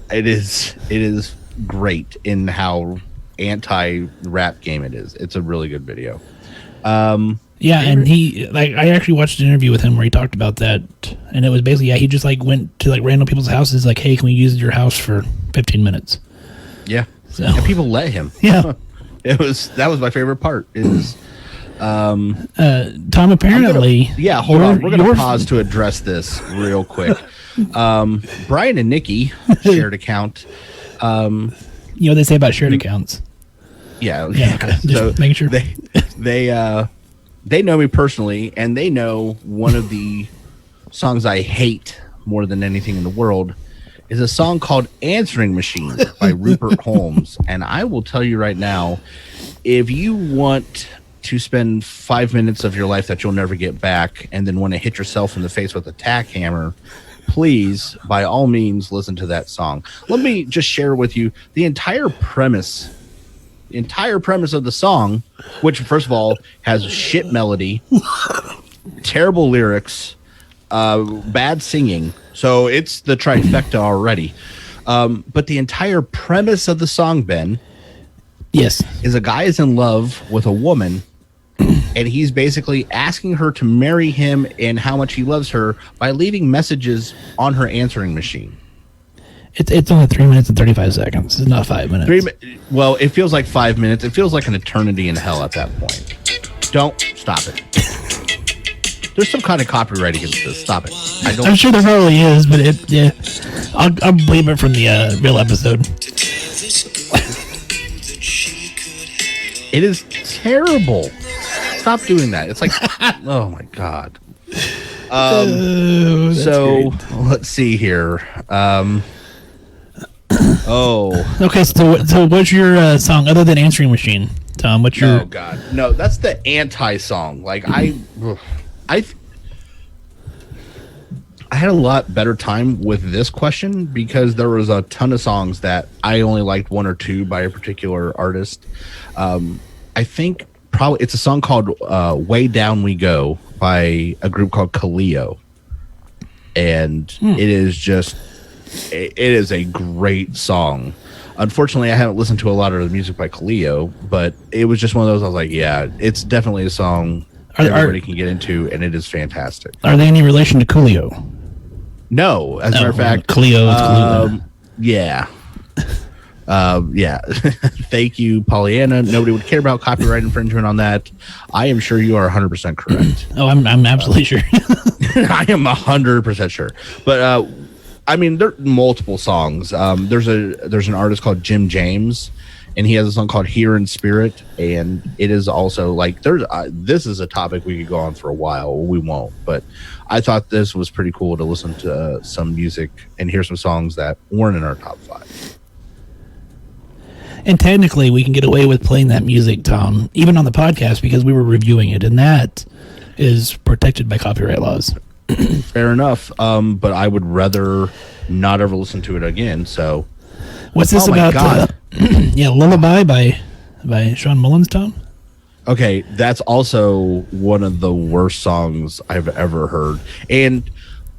It is great in how anti-rap game it is. It's a really good video. Yeah, and I actually watched an interview with him where he talked about that, and it was basically, he just went to random people's houses, hey, can we use your house for 15 minutes? Yeah. So. And people let him. Yeah. That was my favorort part is Tom, apparently, hold on. We're gonna pause to address this real quick. Brian and Nikki shared account. You know what they say about shared accounts. Yeah. Okay. So making sure they know me personally, and they know one of the songs I hate more than anything in the world is a song called Answering Machine by Rupert Holmes. And I will tell you right now, if you want to spend 5 minutes of your life that you'll never get back and then want to hit yourself in the face with a tack hammer, please, by all means, listen to that song. Let me just share with you the entire premise of the song, which first of all has a shit melody, terrible lyrics, bad singing. So it's the trifecta already. But the entire premise of the song, Ben, yes, is a guy is in love with a woman, and he's basically asking her to marry him and how much he loves her by leaving messages on her answering machine. It's only 3 minutes and 35 seconds. It's not 5 minutes. Well, it feels like 5 minutes. It feels like an eternity in hell at that point. Don't stop it. There's some kind of copyright against this. Stop it. I'm sure there probably is, but I'll believe it from the real episode. It is terrible. Stop doing that. It's like, oh my god. So great. let's see here. Okay. So what's your song other than Answering Machine, Tom? What's your? Oh god, no, that's the anti-song. Like I had a lot better time with this question because there was a ton of songs that I only liked one or two by a particular artist. I think probably it's a song called Way Down We Go by a group called Kaleo. And it is a great song. Unfortunately, I haven't listened to a lot of the music by Kaleo, but it was just one of those I was like, yeah, it's definitely a song everybody can get into, and it is fantastic. Are they any relation to Coolio? No, as a matter of fact, Coolio is Coolio. Yeah. Yeah. Thank you, Pollyanna. Nobody would care about copyright infringement on that. I am sure you are 100% correct. Oh, I'm absolutely sure. I am 100% sure. But I mean, there are multiple songs. There's an artist called Jim James, and he has a song called "Here in Spirit," and it is also like there's this is a topic we could go on for a while. We won't, but I thought this was pretty cool to listen to some music and hear some songs that weren't in our top 5. And technically, we can get away with playing that music, Tom, even on the podcast, because we were reviewing it, and that is protected by copyright laws. Fair enough, but I would rather not ever listen to it again. So, what's this about? Yeah, Lullaby by Sean Mullins, Tom. Okay, that's also one of the worst songs I've ever heard, and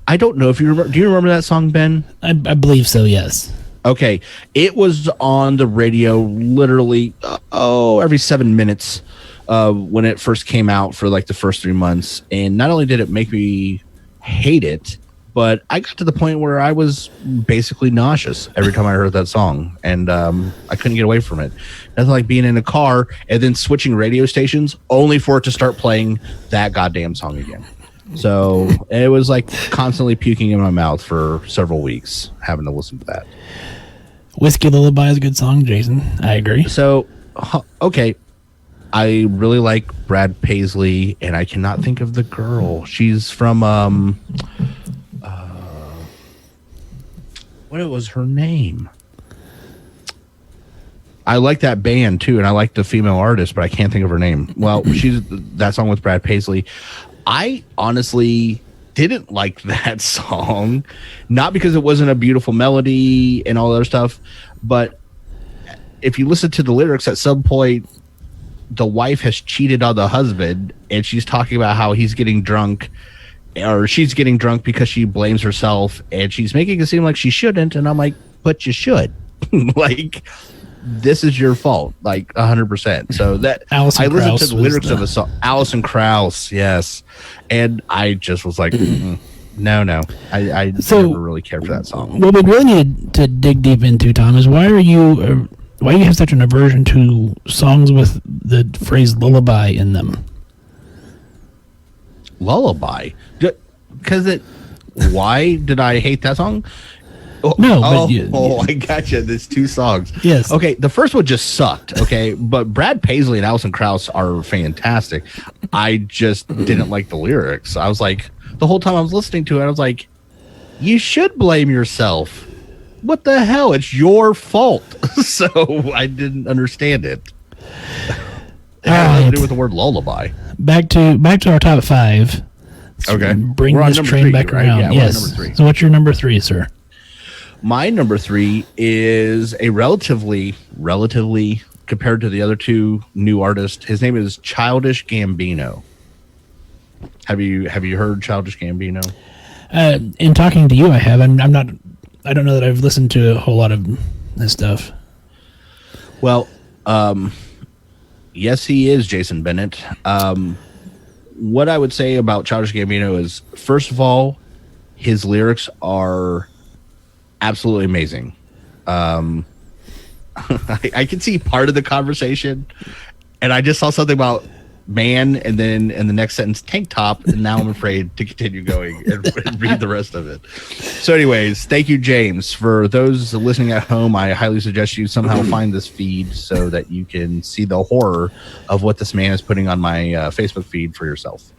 I don't know if you remember. Do you remember that song, Ben? I believe so. Yes. Okay, it was on the radio literally every 7 minutes when it first came out for like the first 3 months, and not only did it make me hate it, but I got to the point where I was basically nauseous every time I heard that song, and I couldn't get away from it. Nothing like being in a car and then switching radio stations only for it to start playing that goddamn song again. So it was like constantly puking in my mouth for several weeks having to listen to that. Whiskey Lullaby is a good song, Jason. I agree. So, okay. I really like Brad Paisley, and I cannot think of the girl. She's from, what was her name? I like that band, too, and I like the female artist, but I can't think of her name. Well, she's that song with Brad Paisley. I honestly didn't like that song, not because it wasn't a beautiful melody and all that other stuff, but if you listen to the lyrics, at some point the wife has cheated on the husband, and she's talking about how he's getting drunk, or she's getting drunk because she blames herself, and she's making it seem like she shouldn't, and I'm like, but you should. Like, this is your fault, like 100%. So that Alison I listened Krauss to the lyrics of the song. Alison Krauss, yes, and I just was like, no. I never really cared for that song. What we really need to dig deep into, Tom, is why do you have such an aversion to songs with the phrase lullaby in them? Lullaby, because why did I hate that song? No, I gotcha. There's 2 songs. Yes. Okay, the first one just sucked. Okay, but Brad Paisley and Alison Krauss are fantastic. I just didn't like the lyrics. I was like, the whole time I was listening to it, I was like, you should blame yourself. What the hell? It's your fault. So I didn't understand it. It had nothing to do with the word lullaby. Back to our top 5. Okay, bring this train 3, back right? around. Yeah, yes. number 3. So what's your number 3, sir? My number 3 is a relatively compared to the other 2 new artists. His name is Childish Gambino. Have you heard Childish Gambino? In talking to you, I have. I don't know that I've listened to a whole lot of this stuff. Well, yes, he is Jason Bennett. What I would say about Childish Gambino is, first of all, his lyrics are absolutely amazing. I can see part of the conversation, and I just saw something about man, and then in the next sentence, tank top, and now I'm afraid to continue going and read the rest of it. So anyways, thank you, James. For those listening at home, I highly suggest you somehow find this feed so that you can see the horror of what this man is putting on my Facebook feed for yourself.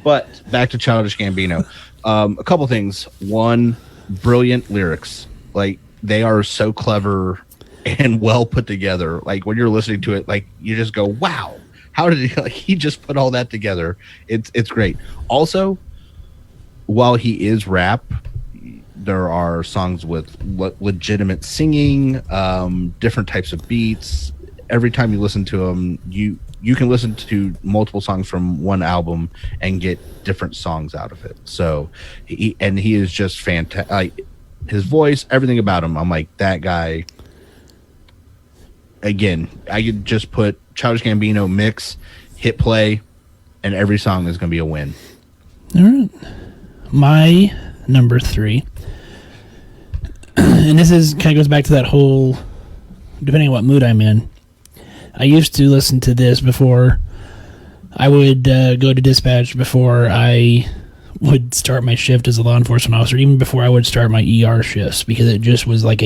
But back to Childish Gambino. A couple things. One, brilliant lyrics. Like, they are so clever and well put together. Like, when you're listening to it, like, you just go, wow. How did he just put all that together? It's great. Also, while he is rap, there are songs with legitimate singing, different types of beats. Every time you listen to him, you can listen to multiple songs from one album and get different songs out of it. So he is just fantastic. Like, his voice, everything about him, I'm like, that guy. Again, I could just put Childish Gambino mix, hit play, and every song is going to be a win. All right. My number 3, and this is kind of goes back to that whole, depending on what mood I'm in. I used to listen to this before I would go to dispatch, before I would start my shift as a law enforcement officer, even before I would start my ER shifts, because it just was like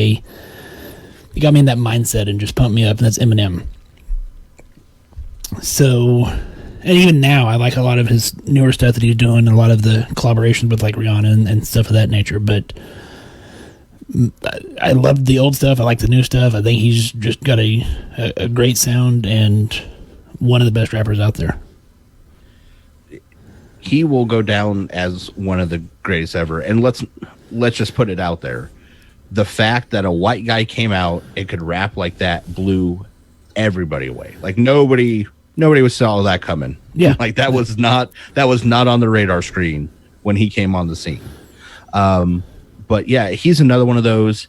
he got me in that mindset and just pumped me up, and that's Eminem. So, and even now, I like a lot of his newer stuff that he's doing, and a lot of the collaborations with like Rihanna and stuff of that nature. But I love the old stuff. I like the new stuff. I think he's just got a great sound and one of the best rappers out there. He will go down as one of the greatest ever. And let's just put it out there. The fact that a white guy came out and could rap like that blew everybody away. Like nobody saw that coming. Yeah. Like that was not on the radar screen when he came on the scene. But yeah, he's another one of those.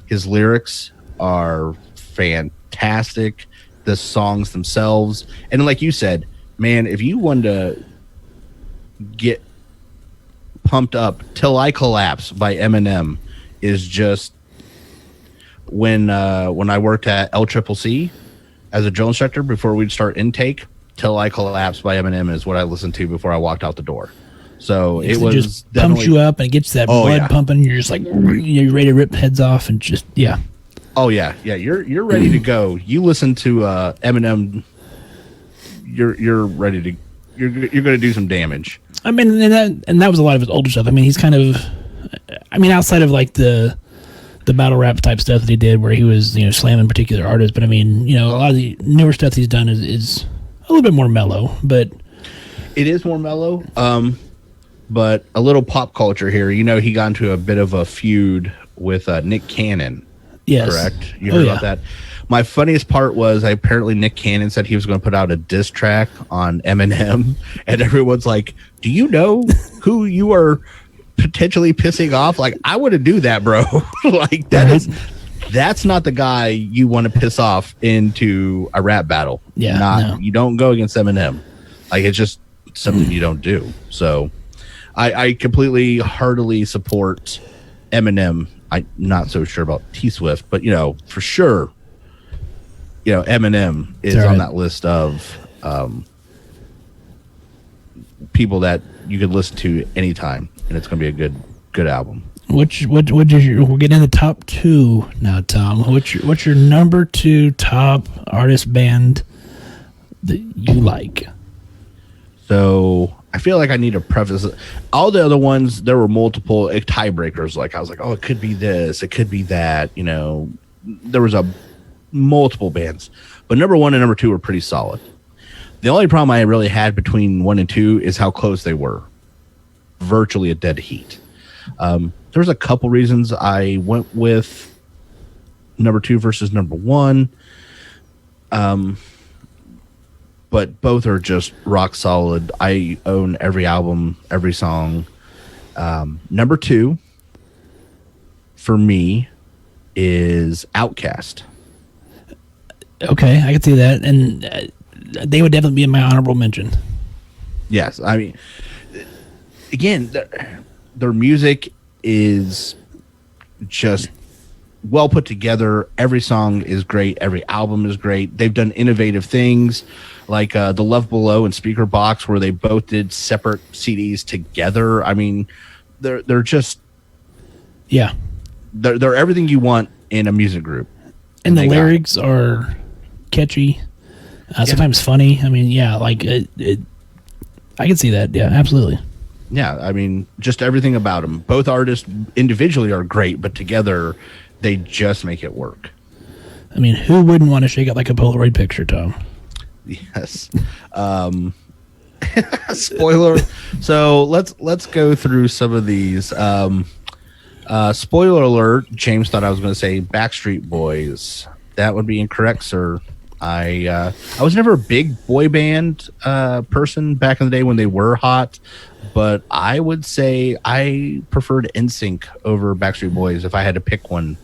His lyrics are fantastic. The songs themselves. And like you said, man, if you wanted to get pumped up, Till I Collapse by Eminem is just when I worked at LCCC as a drill instructor before we'd start intake, Till I Collapse by Eminem is what I listened to before I walked out the door. So it was just pumps you up and it gets that blood pumping. You're just like, you're ready to rip heads off and just, yeah. Oh yeah. You're ready to go. You listen to Eminem, you're ready to, you're going to do some damage. I mean, and that was a lot of his older stuff. I mean, he's kind of, I mean, outside of like the battle rap type stuff that he did where he was, slamming particular artists. But I mean, a lot of the newer stuff he's done is a little bit more mellow, but it is more mellow. But a little pop culture here. He got into a bit of a feud with Nick Cannon. Yes. Correct? You heard about that? My funniest part was apparently Nick Cannon said he was going to put out a diss track on Eminem, and everyone's like, do you know who you are potentially pissing off? Like, I wouldn't do that, bro. Like, that's not the guy you want to piss off into a rap battle. Yeah. You don't go against Eminem. Like, it's just something you don't do. So I completely heartily support Eminem. I'm not so sure about T-Swift, but for sure, Eminem is on that list of people that you could listen to anytime, and it's going to be a good album. What is we're getting in the top two now, Tom. What's your number 2 top artist band that you like? So I feel like I need to preface it. All the other ones, there were multiple tiebreakers. Like I was like, oh, it could be this, it could be that. There was multiple bands, but number 1 and number 2 were pretty solid. The only problem I really had between 1 and 2 is how close they were. Virtually a dead heat. There's a couple reasons I went with number 2 versus number 1. But both are just rock solid. I own every album, every song. Number 2 for me is Outkast. Okay, I can see that, and they would definitely be in my honorable mention. Yes, I mean, again, their music is just well put together. Every song is great. Every album is great. They've done innovative things like the Love Below and Speaker Box, where they both did separate CDs together. I mean, they're just they're everything you want in a music group. And the lyrics are catchy, sometimes funny. I mean, like I can see that. Yeah, absolutely. Yeah, I mean, just everything about them. Both artists individually are great, but together they just make it work. I mean, who wouldn't want to shake it like a Polaroid picture, Tom? Yes. Spoiler. So let's go through some of these. Spoiler alert. James thought I was going to say Backstreet Boys. That would be incorrect, sir. I was never a big boy band person back in the day when they were hot, but I would say I preferred NSYNC over Backstreet Boys if I had to pick one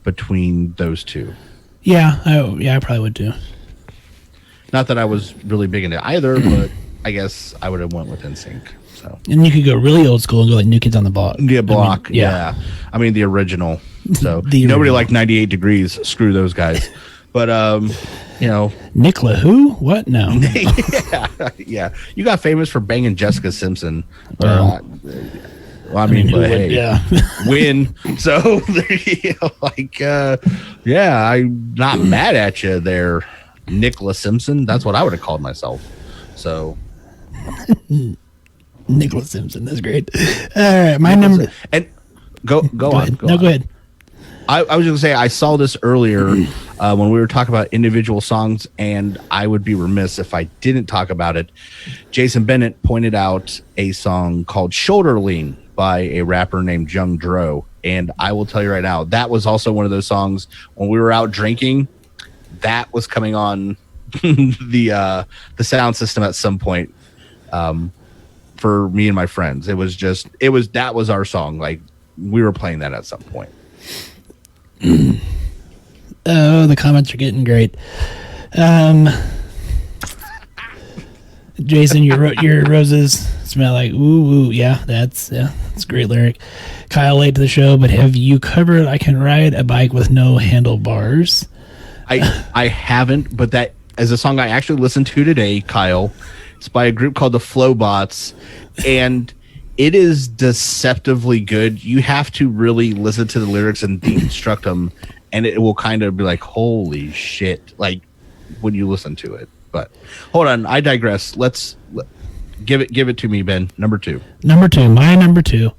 between those two. Yeah, I probably would too. Not that I was really big into either, but I guess I would have went with NSYNC. So. And you could go really old school and go like New Kids on the Block. Yeah. I mean, the original. So nobody liked 98 Degrees. Screw those guys. But, Nicola who? What? No. Yeah. You got famous for banging Jessica Simpson. Well, I mean, who but would- hey, yeah. win. So, yeah, I'm not mad at you there, Nicholas Simpson. That's what I would have called myself. So, Nicholas Simpson. That's great. All right, my number. and go on. Ahead. Go No, on. go ahead. I was going to say I saw this earlier when we were talking about individual songs, and I would be remiss if I didn't talk about it. Jason Bennett pointed out a song called "Shoulder Lean" by a rapper named Young Dro, and I will tell you right now that was also one of those songs when we were out drinking. That was coming on the sound system at some point for me and my friends. That was our song. Like we were playing that at some point. Oh, the comments are getting great. Jason, your roses smell like ooh. Yeah, that's a great lyric. Kyle, late to the show, but have you covered "I Can Ride a Bike with No Handlebars"? I haven't, but that is a song I actually listened to today, Kyle. It's by a group called the Flowbots, and it is deceptively good. You have to really listen to the lyrics and deconstruct them, and it will kind of be like, holy shit, like when you listen to it. But hold on, I digress. Let's give it to me, Ben. Number two. My number two.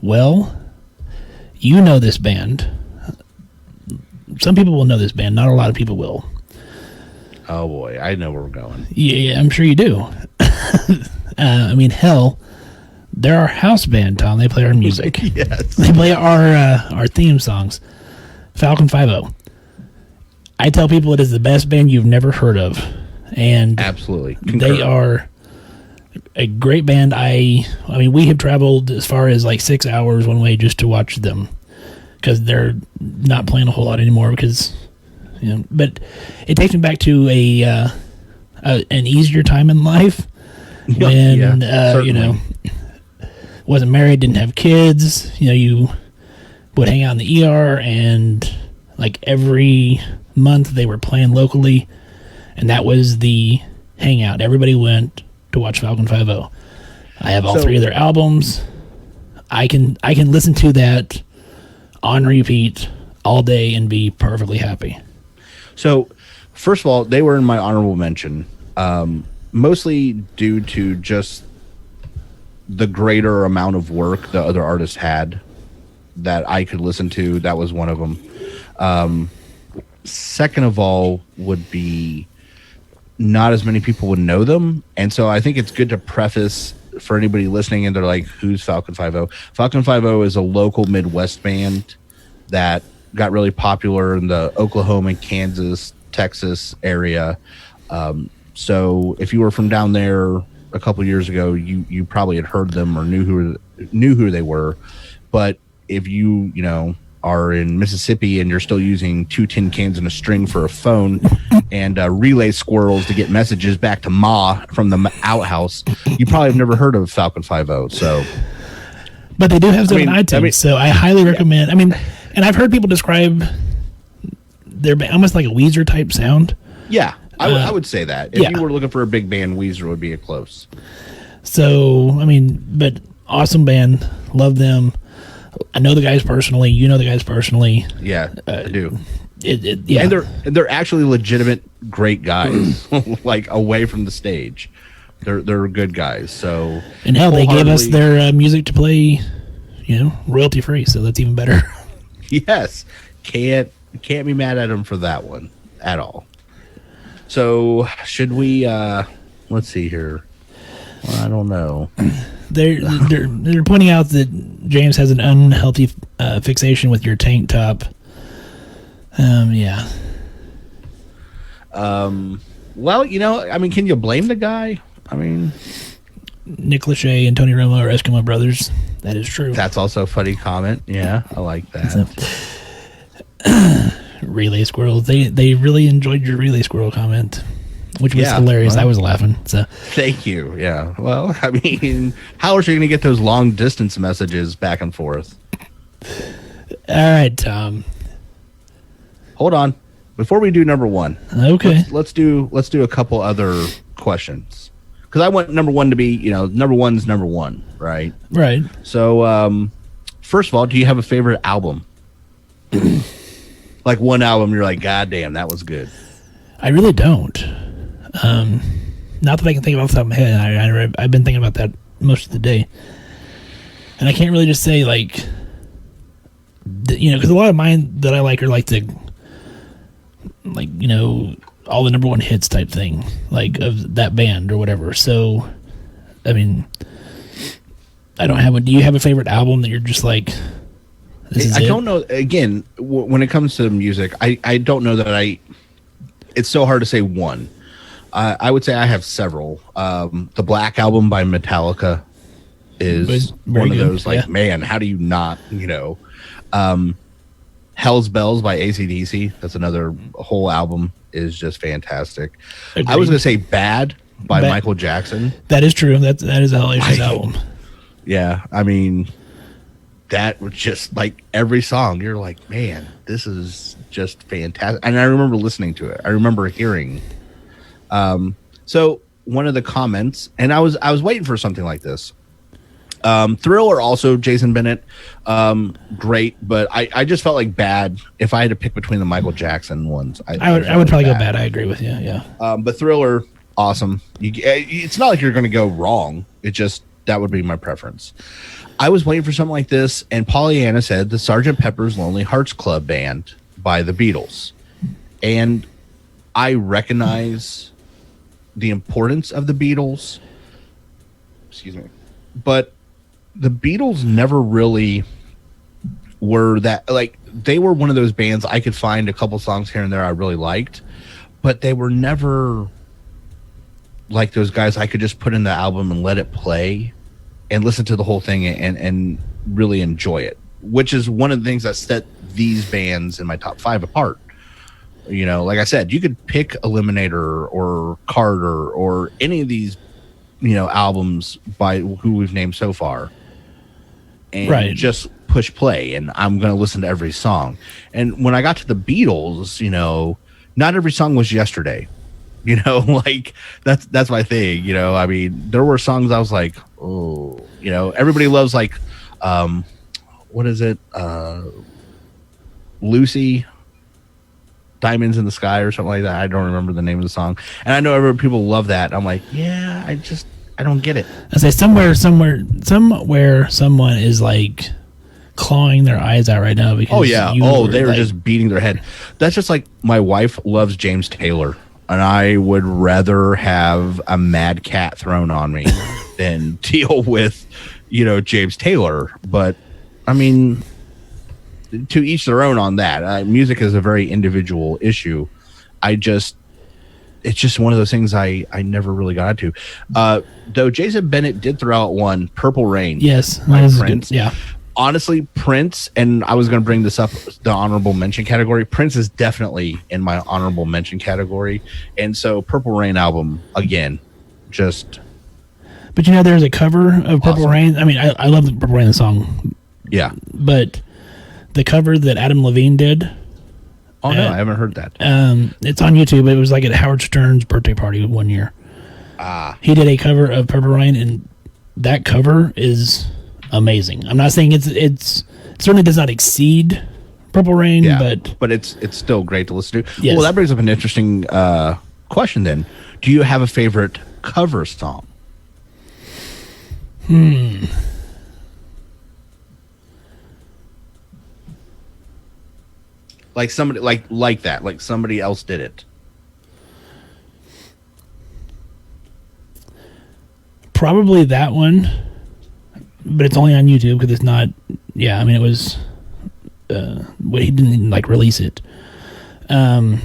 Well, you know this band. Some people will know this band. Not a lot of people will. Oh boy, I know where we're going. Yeah, I'm sure you do. I mean, hell, they're our house band, Tom. They play our music. Yes. They play our theme songs. Falcon 5-0. I tell people it is the best band you've never heard of, and Absolutely. they are a great band. I mean, we have traveled as far as like 6 hours one way just to watch them because they're not playing a whole lot anymore. Because but it takes me back to an easier time in life when wasn't married, didn't have kids. You would hang out in the ER, and like every month they were playing locally, and that was the hangout. Everybody went to watch Falcon 5-0. I have all three of their albums. I can listen to that on repeat all day and be perfectly happy. So, first of all, they were in my honorable mention, mostly due to just the greater amount of work the other artists had that I could listen to. That was one of them. Second of all would be not as many people would know them. And so I think it's good to preface for anybody listening and they're like, who's Falcon 5-0? Falcon 5-0 is a local Midwest band that got really popular in the Oklahoma, Kansas, Texas area. So if you were from down there a couple years ago, you probably had heard them or knew who they were. But if you are in Mississippi and you're still using 2 tin cans and a string for a phone and relay squirrels to get messages back to Ma from the outhouse, you probably have never heard of Falcon 5-0. So, but they do have some on iTunes, so I highly recommend. I mean, and I've heard people describe their almost like a Weezer type sound. Yeah, I would say that. If you were looking for a big band, Weezer would be a close. So, I mean, but awesome band. Love them. I know the guys personally. You know the guys personally. Yeah, I do. Yeah, and they're actually legitimate great guys. Like away from the stage, they're good guys. So and hell, they gave us their music to play, royalty free. So that's even better. Yes, can't be mad at them for that one at all. So should we? Let's see here. Well, I don't know. They're pointing out that James has an unhealthy fixation with your tank top. Yeah. Well, I mean, can you blame the guy? I mean, Nick Lachey and Tony Romo are Eskimo brothers. That is true. That's also a funny comment. Yeah, I like that. Relay squirrels. They really enjoyed your relay squirrel comment, which was hilarious. Well, I was laughing. So thank you. Yeah. Well, I mean, how are you going to get those long distance messages back and forth? All right, Tom. Hold on. Before we do number one, okay, let's do a couple other questions. because I want number one to be, number one's number one, right? Right. So, first of all, do you have a favorite album? Like one album, you're like, God damn, that was good. I really don't. Not that I can think of off the top of my head. I've been thinking about that most of the day, and I can't really just say like, because a lot of mine that I like are like the, like all the number one hits type thing, like of that band or whatever. So, I mean, I don't have one. Do you have a favorite album that you're just like? I don't know. Again, when it comes to music, I don't know that it's so hard to say one. I would say I have several. The Black Album by Metallica is one of those, like, man, how do you not, Hell's Bells by AC/DC. That's another whole album is just fantastic. Agreed. I was going to say Bad by Michael Jackson. That is true. That is a hellacious album. Yeah. I mean, that was just like every song. You're like, man, this is just fantastic. And I remember listening to it. I remember hearing. So one of the comments, and I was waiting for something like this. Thriller, also Jason Bennett, great, but I just felt like Bad. If I had to pick between the Michael Jackson ones, I would probably go Bad. I agree with you. Yeah. But Thriller, awesome. It's not like you're going to go wrong. It just, that would be my preference. I was waiting for something like this, and Pollyanna said the Sgt. Pepper's Lonely Hearts Club Band by the Beatles, and I recognize the importance of the Beatles. Excuse me, but the Beatles never really were that, like, they were one of those bands I could find a couple songs here and there I really liked, but they were never like those guys I could just put in the album and let it play and listen to the whole thing and really enjoy it, which is one of the things that set these bands in my top 5 apart. Like I said, you could pick Eliminator or Carter or any of these, albums by who we've named so far, and just push play, and I'm going to listen to every song. And when I got to the Beatles, not every song was Yesterday. Like that's my thing. I mean, there were songs I was like, oh, everybody loves, like, what is it? Lucy, Diamonds in the Sky or something like that. I don't remember the name of the song. And I know people love that. I'm like, yeah, I don't get it. I say somewhere someone is like clawing their eyes out right now because they were just beating their head. That's just like my wife loves James Taylor, and I would rather have a mad cat thrown on me than deal with, James Taylor. But I mean, to each their own on that. Music is a very individual issue. It's just one of those things I never really got into. Though Jason Bennett did throw out one, Purple Rain. Yes. By Prince. Yeah. Honestly, Prince, and I was going to bring this up, the honorable mention category. Prince is definitely in my honorable mention category. And so Purple Rain album, again, just... But there's a cover of Purple Rain. I mean, I love the Purple Rain song. Yeah. But the cover that Adam Levine did... Oh, no, I haven't heard that. It's on YouTube. It was like at Howard Stern's birthday party one year. He did a cover of Purple Rain, and that cover is amazing. I'm not saying it certainly does not exceed Purple Rain, but it's still great to listen to. Yes. Well, that brings up an interesting question then. Do you have a favorite cover song? Like somebody like that, like somebody else did it. Probably that one, but it's only on YouTube because it's not. Yeah, I mean, it was. He didn't release it. I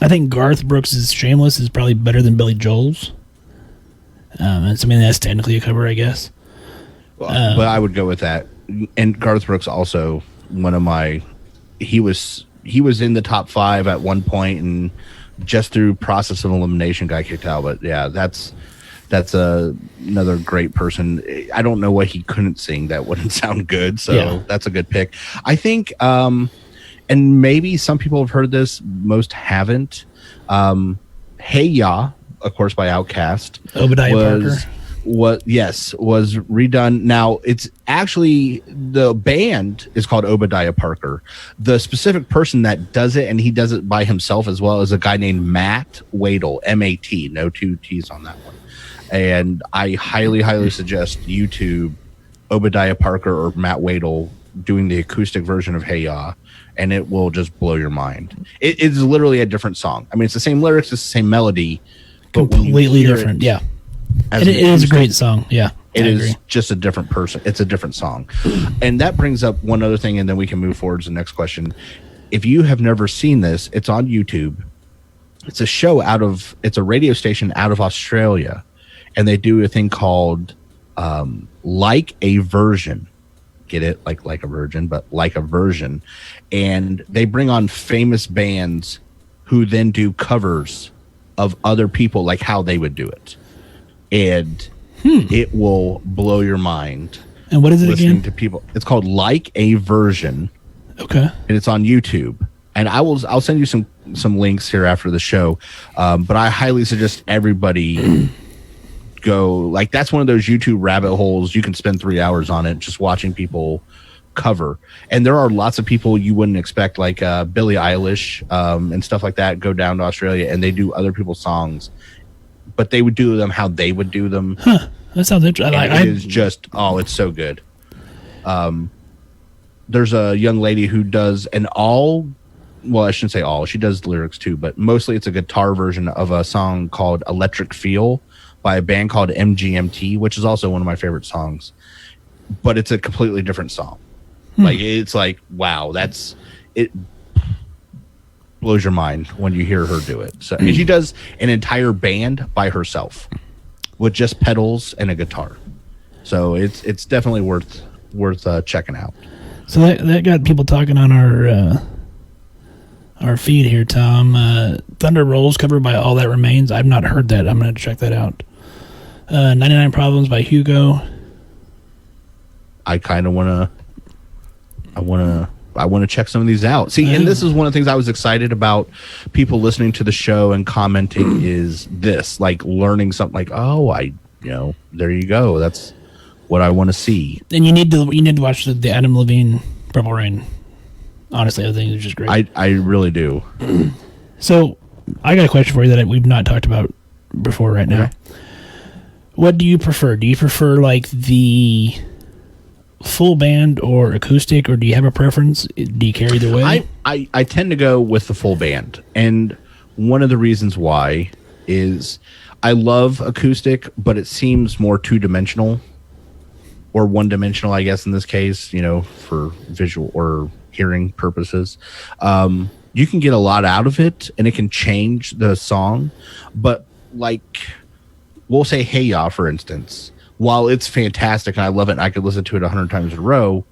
think Garth Brooks' "Shameless" is probably better than Billy Joel's. That's technically a cover, I guess. But I would go with that. And Garth Brooks also one of my. He was in the top 5 at one point, and just through process of elimination got kicked out. But yeah, that's another great person. I don't know what he couldn't sing that wouldn't sound good. So That's a good pick. I think, and maybe some people have heard this, most haven't. Hey Ya of course, by Outkast. Obadiah Parker. Was redone. Now it's actually, the band is called Obadiah Parker. The specific person that does it, and he does it by himself as well, is a guy named Matt Wadle, M-A-T, no two T's on that one. And I highly suggest YouTube Obadiah Parker or Matt Wadle doing the acoustic version of Hey Ya, and it will just blow your mind. It is literally a different song. I mean, it's the same lyrics, it's the same melody, but completely different. Yeah. And it is a great song. Yeah. It is just a different person. It's a different song. And that brings up one other thing, and then we can move forward to the next question. If you have never seen this, it's on YouTube. It's a show it's a radio station out of Australia, and they do a thing called Like a Version. Get it? Like a virgin, but like a version. And they bring on famous bands who then do covers of other people, like how they would do it. And it will blow your mind. And what is it listening again? To people. It's called Like a Version. Okay. And it's on YouTube. And I'll send you some links here after the show. But I highly suggest everybody go. Like, that's one of those YouTube rabbit holes. You can spend 3 hours on it just watching people cover. And there are lots of people you wouldn't expect, like Billie Eilish and stuff like that, go down to Australia and they do other people's songs. But they would do them how they would do them. Huh. That sounds interesting. It is just, it's so good. There's a young lady who does I shouldn't say all. She does lyrics too, but mostly it's a guitar version of a song called Electric Feel by a band called MGMT, which is also one of my favorite songs. But it's a completely different song. Like, it's like, wow, it blows your mind when you hear her do it. So and she does an entire band by herself with just pedals and a guitar. So it's definitely worth checking out. So that got people talking on our feed here, Tom. Thunder Rolls, covered by All That Remains. I've not heard that. I'm going to check that out. 99 Problems by Hugo. I kind of want to check some of these out. See, and this is one of the things I was excited about people listening to the show and commenting is this, like learning something like, there you go. That's what I want to see. And you need to watch the Adam Levine Purple Rain. Honestly, I think it's just great. I really do. So I got a question for you that we've not talked about before right now. Okay. What do you prefer? Do you prefer like the full band or acoustic, or do you have a preference? Do you care either way? I tend to go with the full band, and one of the reasons why is I love acoustic, but it seems more two-dimensional or one-dimensional, I guess, in this case, for visual or hearing purposes. You can get a lot out of it, and it can change the song, but like we'll say Hey Ya, for instance. While it's fantastic and I love it and I could listen to it 100 times in a row,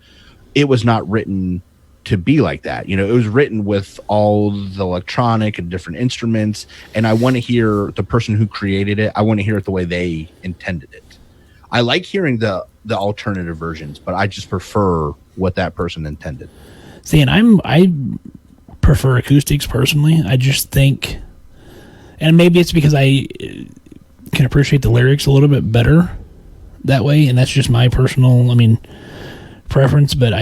it was not written to be like that. It was written with all the electronic and different instruments, and I want to hear the person who created it. I want to hear it the way they intended it. I like hearing the alternative versions, but I just prefer what that person intended. See, and I prefer acoustics personally. I just think, and maybe it's because I can appreciate the lyrics a little bit better that way, and that's just my personal, preference. But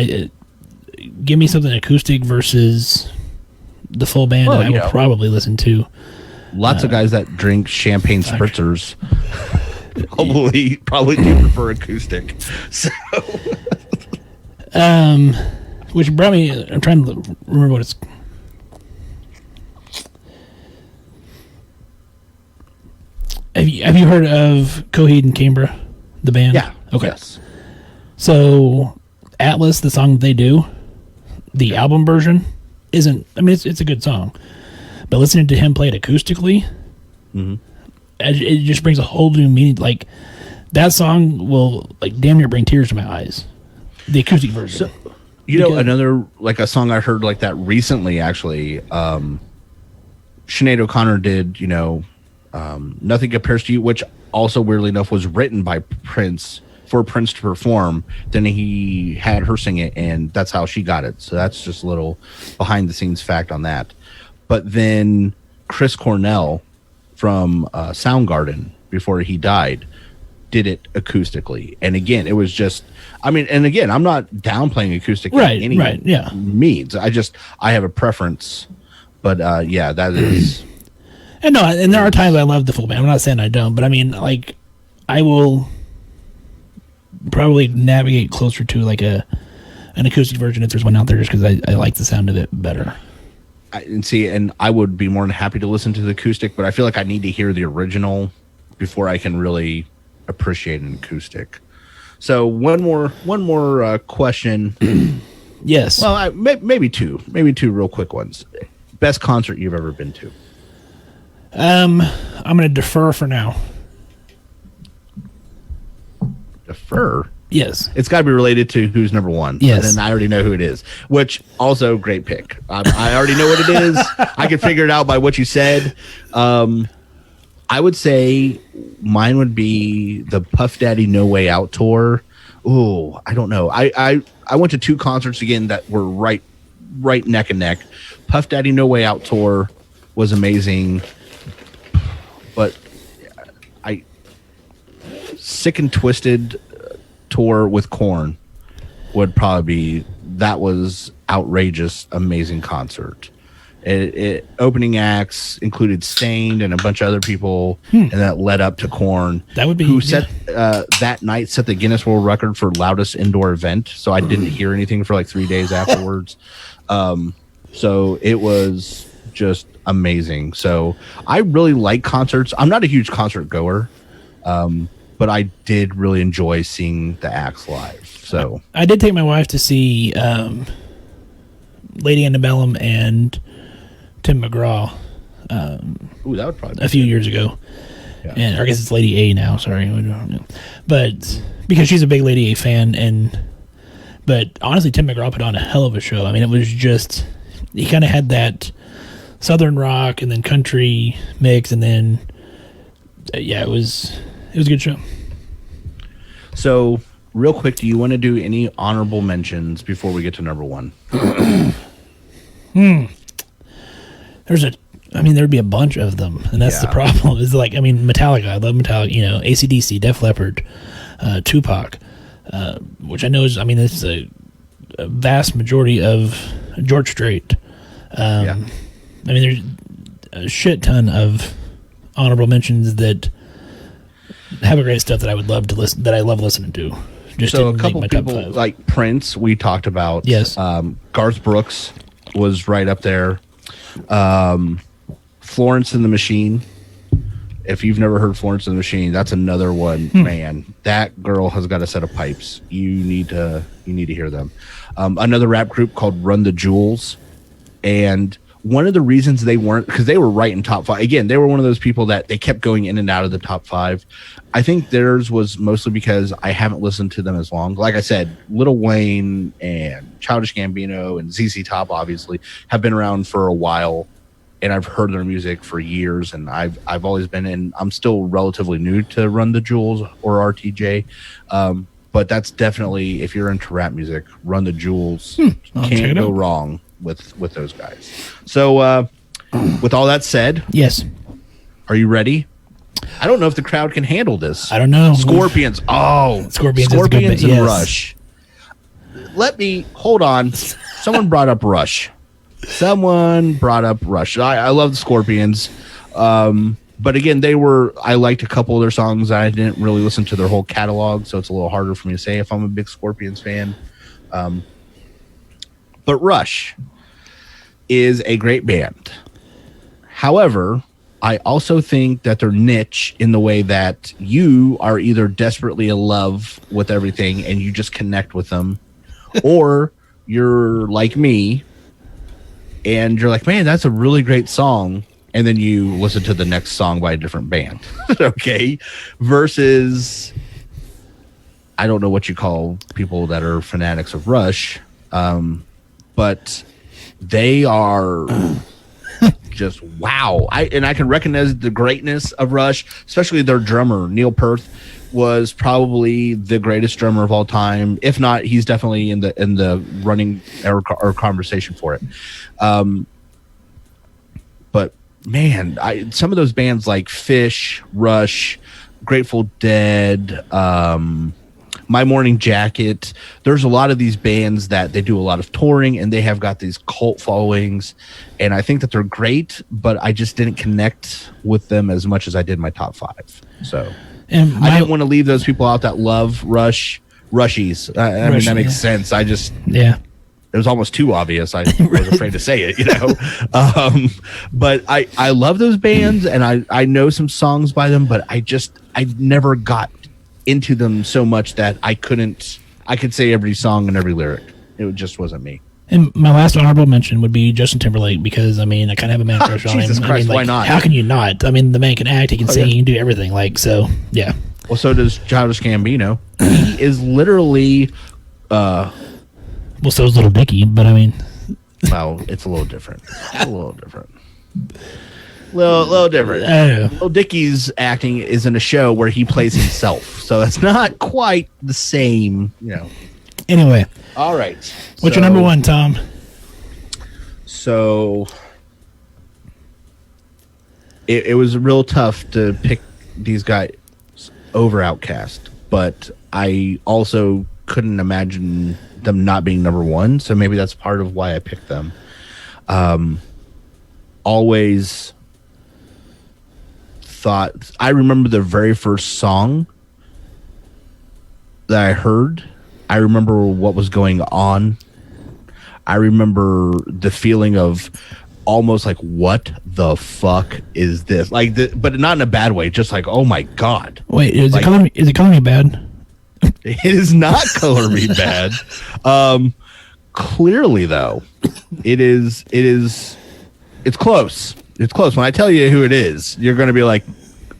give me something acoustic versus the full band, and I will probably listen to. Lots of guys that drink champagne spritzers probably do prefer acoustic. So, which brought me. I'm trying to remember what it's. Have you heard of Coheed and Cambria, the band? Yeah. Okay. Yes. So Atlas, the song they do, the album version isn't. It's a good song, but listening to him play it acoustically, it just brings a whole new meaning. Like that song will damn near bring tears to my eyes. The acoustic version. So, another a song I heard like that recently. Actually, Sinead O'Connor did. Nothing Compares to You, which also weirdly enough was written by Prince for Prince to perform. Then he had her sing it, and that's how she got it. So that's just a little behind the scenes fact on that. But then Chris Cornell from Soundgarden before he died did it acoustically. And again, it was just, I mean, and again, I'm not downplaying acoustic Right, in any right, yeah. means. I have a preference, but yeah, that is. And no, and there are times I love the full band. I'm not saying I don't, but I mean, like, I will probably navigate closer to like an acoustic version if there's one out there, just because I like the sound of it better. And I would be more than happy to listen to the acoustic, but I feel like I need to hear the original before I can really appreciate an acoustic. So one more question. Yes. Well, maybe two real quick ones. Best concert you've ever been to? I'm going to defer for now. Defer? Yes. It's got to be related to who's number one. Yes. And I already know who it is, which also great pick. I already know what it is. I can figure it out by what you said. I would say mine would be the Puff Daddy No Way Out tour. Ooh, I don't know. I went to two concerts again that were right neck and neck. Puff Daddy No Way Out tour was amazing, but Sick and Twisted tour with Korn would probably that was outrageous, amazing concert. It opening acts included Stained and a bunch of other people, and that led up to Korn. That would be who set that night set the Guinness World Record for loudest indoor event. So I didn't hear anything for like 3 days afterwards. So it was just amazing. So I really like concerts. I'm not a huge concert goer, but I did really enjoy seeing the acts live. So I did take my wife to see Lady Antebellum and Tim McGraw ooh, that would probably a few years ago. Yeah. And I guess it's Lady A now, sorry. But because she's a big Lady A fan, but honestly, Tim McGraw put on a hell of a show. I mean, it was just, he kind of had that Southern rock and then country mix, and then yeah, it was a good show. So real quick, do you want to do any honorable mentions before we get to number one? There'd be a bunch of them, and that's the problem. Is like, Metallica. I love Metallica. You know, AC/DC, Def Leppard, Tupac, which I know is. It's a vast majority of George Strait. There's a shit ton of honorable mentions that have a great stuff that I would love to listen. That I love listening to. Just so a couple people like Prince, we talked about. Yes. Garth Brooks was right up there. Florence and the Machine. If you've never heard Florence and the Machine, that's another one. Man, that girl has got a set of pipes. You need to hear them. Another rap group called Run the Jewels, and one of the reasons they weren't, because they were right in top 5. Again, they were one of those people that they kept going in and out of the top 5. I think theirs was mostly because I haven't listened to them as long. Like I said, Lil Wayne and Childish Gambino and ZZ Top obviously have been around for a while, and I've heard their music for years, and I've always been in. I'm still relatively new to Run the Jewels or RTJ, but that's definitely, if you're into rap music, Run the Jewels can't go wrong with those guys. So with all that said, yes, are you ready? I don't know if the crowd can handle this. I don't know. Scorpions. Oh, Scorpions and Rush. Let me hold on. Someone brought up Rush. I love the Scorpions. But again, I liked a couple of their songs. I didn't really listen to their whole catalog, so it's a little harder for me to say if I'm a big Scorpions fan. But Rush is a great band. However, I also think that they're niche in the way that you are either desperately in love with everything and you just connect with them, or you're like me and you're like, man, that's a really great song. And then you listen to the next song by a different band. Okay. Versus, I don't know what you call people that are fanatics of Rush. But they are just wow. I can recognize the greatness of Rush, especially their drummer, Neil Peart, was probably the greatest drummer of all time. If not, he's definitely in the running or conversation for it. But man, some of those bands like Fish, Rush, Grateful Dead, My Morning Jacket. There's a lot of these bands that they do a lot of touring and they have got these cult followings, and I think that they're great, but I just didn't connect with them as much as I did my top 5. So And I didn't want to leave those people out that love Rushies. I mean, that makes sense. Yeah. It was almost too obvious. I was afraid to say it, but I love those bands, and I know some songs by them, but I never got into them so much that I could say every song and every lyric. It just wasn't me. And my last honorable mention would be Justin Timberlake, because I mean, I kind of have a man crush on him. Jesus Christ, why not? How can you not? I mean, the man can act, he can sing, he can do everything. Like, so yeah. Well, so does Childish Gambino. He is literally. Well, so is Little Dicky, but I mean, well, it's a little different. Little different. I don't know. Little Dicky's acting is in a show where he plays himself, so that's not quite the same, Anyway, All right. what's your number one, Tom? So it was real tough to pick these guys over Outkast, but I also couldn't imagine them not being number one, so maybe that's part of why I picked them. Always thought, I remember the very first song that I heard. I remember what was going on. I remember the feeling of almost like, what the fuck is this? Like, but not in a bad way, just like, oh my God. Wait, is it Color Me Bad? It is not Color Me Bad. Clearly, though, it's close. It's close. When I tell you who it is, you're going to be like,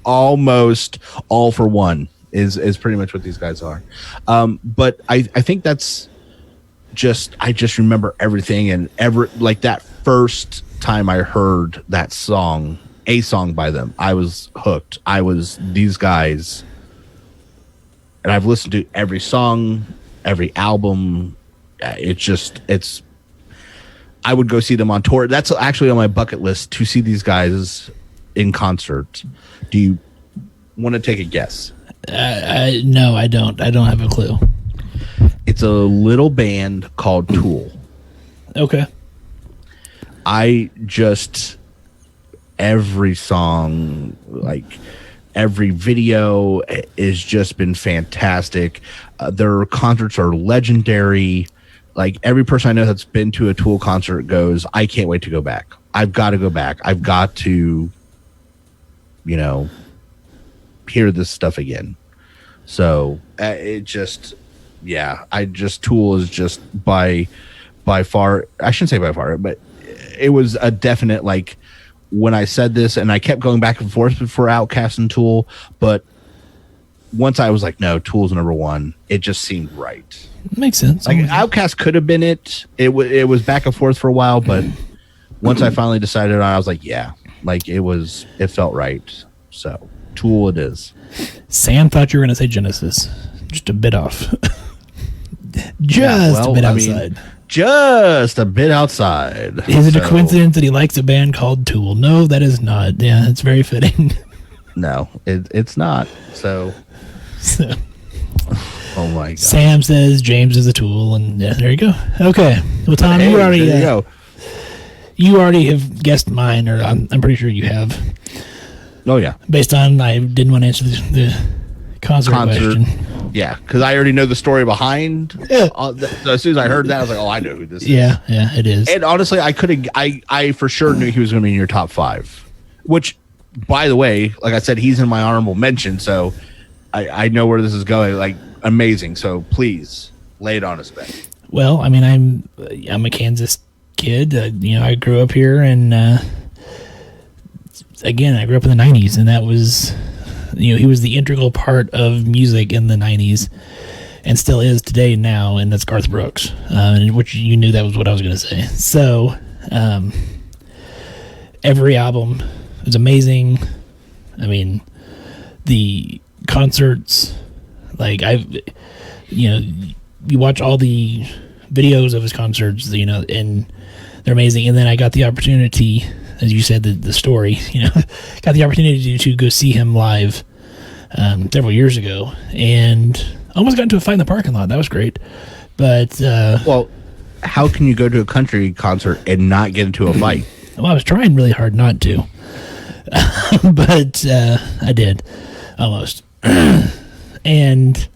almost All for One is pretty much what these guys are. But I think that's I just remember everything, and like that first time I heard that song, a song by them, I was hooked. These guys, and I've listened to every song, every album. I would go see them on tour. That's actually on my bucket list, to see these guys in concert. Do you want to take a guess? No, I don't. I don't have a clue. It's a little band called Tool. Okay. Every song, like every video has just been fantastic. Their concerts are legendary. Like, every person I know that's been to a Tool concert goes, I can't wait to go back. I've got to go back. I've got to, hear this stuff again. So Tool is just by far, I shouldn't say by far, but it was a definite, like, when I said this, and I kept going back and forth for Outkast and Tool, but once I was like, no, Tool's number one, it just seemed right. Makes sense. Like, Outkast could have been it. It was back and forth for a while, but once I finally decided on it, I was like, yeah, like it felt right. So Tool it is. Sam thought you were going to say Genesis. Just a bit off. A bit outside. Just a bit outside. Is it a coincidence that he likes a band called Tool? No, that is not. Yeah, it's very fitting. No, it's not. So. Oh my God. Sam says James is a Tool, and yeah, there you go. Okay. Well, Tom, Hey, you already there you go. You already have guessed mine, or I'm pretty sure you have. Oh yeah. Based on, I didn't want to answer the concert question. Yeah, because I already know the story behind. Yeah. So as soon as I heard that, I was like, oh, I know who this is. Yeah, it is. And honestly, I for sure knew he was going to be in your top 5. Which, by the way, like I said, he's in my honorable mention, so I know where this is going. Like, amazing. So please lay it on us, Ben. Well, I mean, I'm a Kansas kid. I grew up here, and again, I grew up in the 90s, and that was, he was the integral part of music in the 90s, and still is today now, and that's Garth Brooks, which you knew that was what I was going to say. So, every album was amazing. I mean, the concerts, like, you watch all the videos of his concerts, and they're amazing. And then I got the opportunity, as you said, the story. Got the opportunity to go see him live several years ago, and almost got into a fight in the parking lot. That was great. But well, how can you go to a country concert and not get into a fight? Well, I was trying really hard not to, but I did almost. And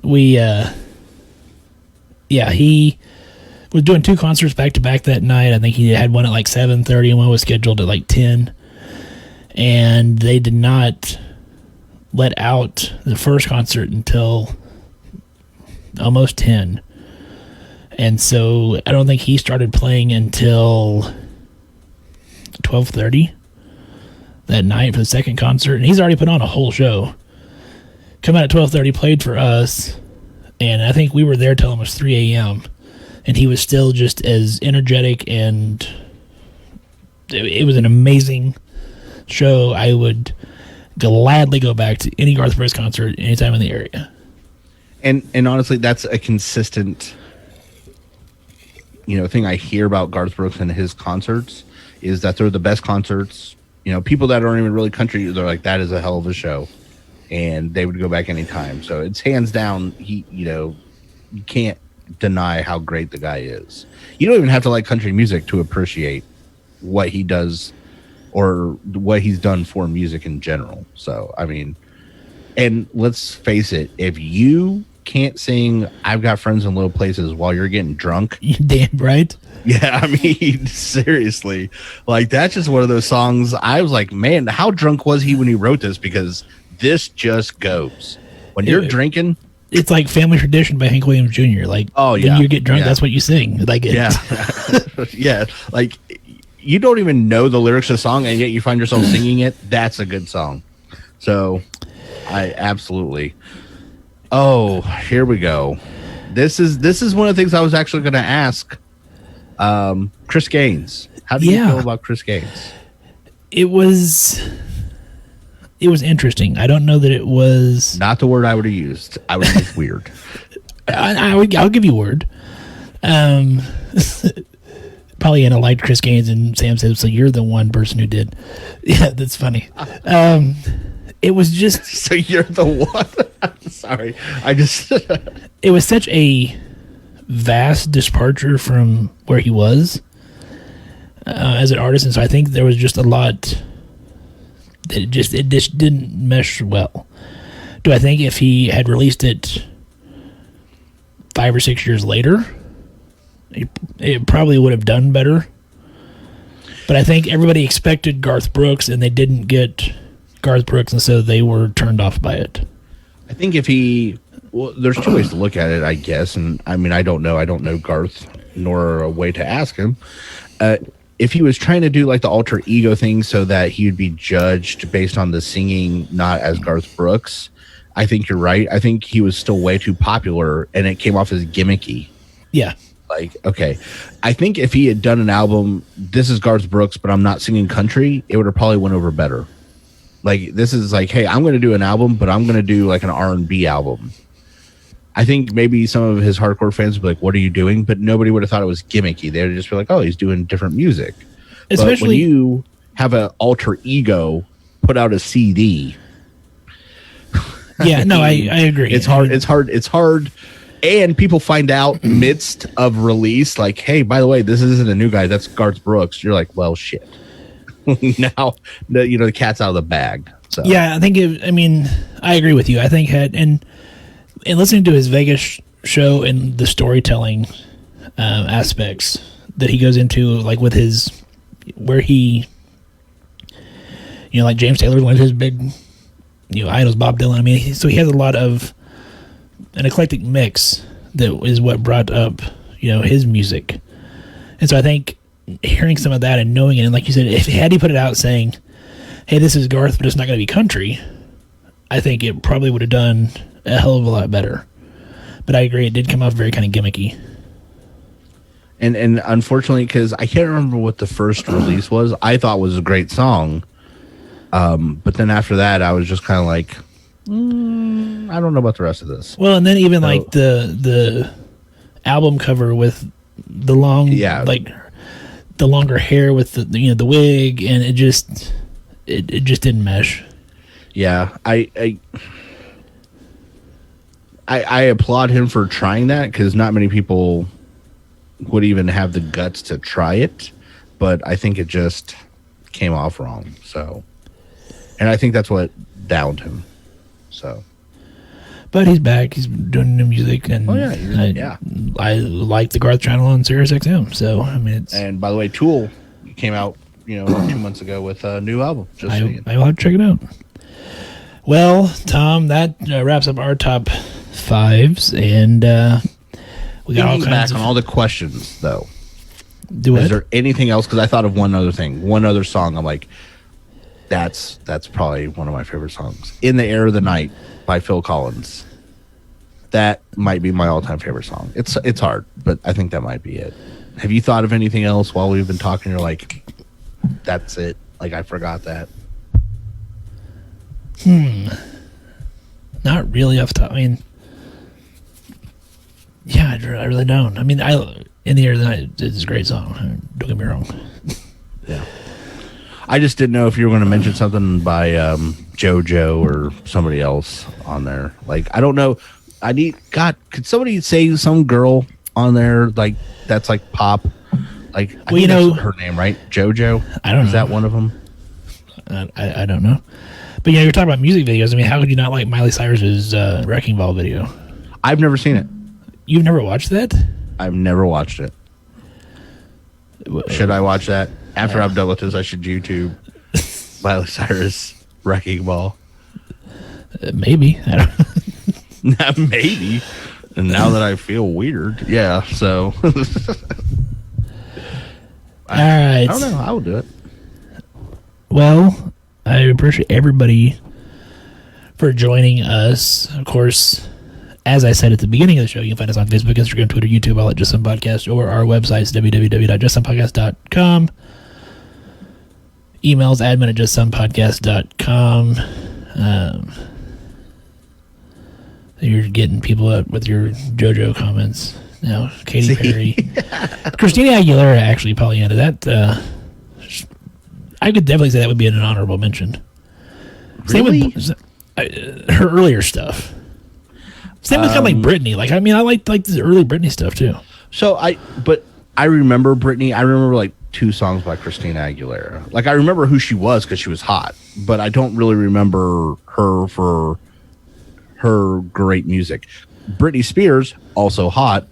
we, he was doing 2 concerts back to back that night. I think he had one at like 7:30 and one was scheduled at like 10. And they did not let out the first concert until almost 10. And so I don't think he started playing until 12:30 that night for the second concert. And he's already put on a whole show. Come out at 12:30, played for us, and I think we were there till almost 3 a.m. And he was still just as energetic, and it was an amazing show. I would gladly go back to any Garth Brooks concert anytime in the area. And honestly, that's a consistent thing I hear about Garth Brooks and his concerts is that they're the best concerts. People that aren't even really country, they're like, that is a hell of a show, and they would go back anytime. So it's hands down. You can't deny how great the guy is. You don't even have to like country music to appreciate what he does or what he's done for music in general. So, I mean, and let's face it, if you can't sing I've Got Friends in Low Places while you're getting drunk, You damn right. yeah, I mean, seriously, like that's just one of those songs. I was like, man, how drunk was he when he wrote this? Because this just goes when you're drinking. It's like Family Tradition by Hank Williams Jr. Like, oh yeah, when you get drunk, yeah. That's what you sing. Like, yeah, yeah, like you don't even know the lyrics of the song, and yet you find yourself singing it. That's a good song. So, I absolutely. Oh, here we go. This is one of the things I was actually going to ask. Chris Gaines. How do you feel about Chris Gaines? It was interesting. I don't know that it was not the word I would have used. I would have used weird. I'll give you a word. Pollyanna liked Chris Gaines, and Sam said, "So you're the one person who did." Yeah, that's funny. It was just so you're the one. I'm sorry, it was such a vast departure from where he was as an artist, and so I think there was just a lot that it just didn't mesh well. Do I think if he had released it 5 or 6 years later, it probably would have done better? But I think everybody expected Garth Brooks, and they didn't get Garth Brooks, and so they were turned off by it. I think there's 2 ways to look at it, I guess. And I mean, I don't know Garth, nor a way to ask him. If he was trying to do like the alter ego thing so that he would be judged based on the singing, not as Garth Brooks, I think you're right. I think he was still way too popular, and it came off as gimmicky. Yeah. Like, okay. I think if he had done an album, this is Garth Brooks, but I'm not singing country, it would have probably went over better. Like, this is like, hey, I'm going to do an album, but I'm going to do like an R&B album. I think maybe some of his hardcore fans would be like, what are you doing? But nobody would have thought it was gimmicky. They would just be like, oh, he's doing different music. Especially but when you have an alter ego put out a CD. Yeah, no, I agree. It's hard. And people find out midst of release, like, hey, by the way, this isn't a new guy. That's Garth Brooks. You're like, well, shit. Now, the cat's out of the bag. So. Yeah, I think I agree with you. I think and listening to his Vegas show and the storytelling aspects that he goes into, like with his, where he, like James Taylor, one of his big, idols, Bob Dylan. I mean, so he has a lot of an eclectic mix that is what brought up, his music. And so I think hearing some of that and knowing it, and like you said, had he put it out saying, hey, this is Garth, but it's not going to be country, I think it probably would have done a hell of a lot better. But I agree, it did come off very kind of gimmicky. And unfortunately, because I can't remember what the first release was, I thought was a great song. But then after that, I was just kind of like, I don't know about the rest of this. Well, and then even like the album cover with the long, like the longer hair with the wig, and it just didn't mesh. Yeah, I applaud him for trying that, because not many people would even have the guts to try it, but I think it just came off wrong. So, and I think that's what downed him. So, but he's back. He's doing new music, and I like the Garth channel on Sirius XM. So I mean, and by the way, Tool came out 2 months ago with a new album. I will have to check it out. Well, Tom, that wraps up our top 5s, and we got all kinds on all the questions though. Is there anything else? Because I thought of one other song. I'm like, that's probably one of my favorite songs. "In the Air of the Night" by Phil Collins. That might be my all-time favorite song. It's hard, but I think that might be it. Have you thought of anything else while we've been talking? You're like, that's it. Like, I forgot that. Not really off the top. I mean, yeah, I really don't. I mean, "In the Air of the Night" is a great song. Don't get me wrong. Yeah. I just didn't know if you were going to mention something by JoJo or somebody else on there. Like, I don't know. Could somebody say some girl on there like that's like pop? Like, I think that's her name, right? JoJo? I don't know. Is that one of them? I don't know. But you're talking about music videos. I mean, how could you not like Miley Cyrus's Wrecking Ball video? I've never seen it. You've never watched that? I've never watched it. Should I watch that? After I'm done with this, I should YouTube Miley Cyrus Wrecking Ball. Maybe. I don't Maybe. And now that I feel weird, yeah, so. All right. I don't know. I will do it. Well, I appreciate everybody for joining us. Of course, as I said at the beginning of the show, you can find us on Facebook, Instagram, Twitter, YouTube, all at Just Some Podcast, or our website, www.justsomepodcast.com. Emails, admin@justsomepodcast.com. You're getting people up with your JoJo comments now. Katy Perry. Christina Aguilera, actually, Pollyanna. That, I could definitely say that would be an honorable mention. Really? Her earlier stuff. Same with kind of like Britney. Like, I mean, I like the early Britney stuff too. So I remember Britney. I remember like 2 songs by Christina Aguilera. Like, I remember who she was because she was hot, but I don't really remember her for her great music. Britney Spears, also hot,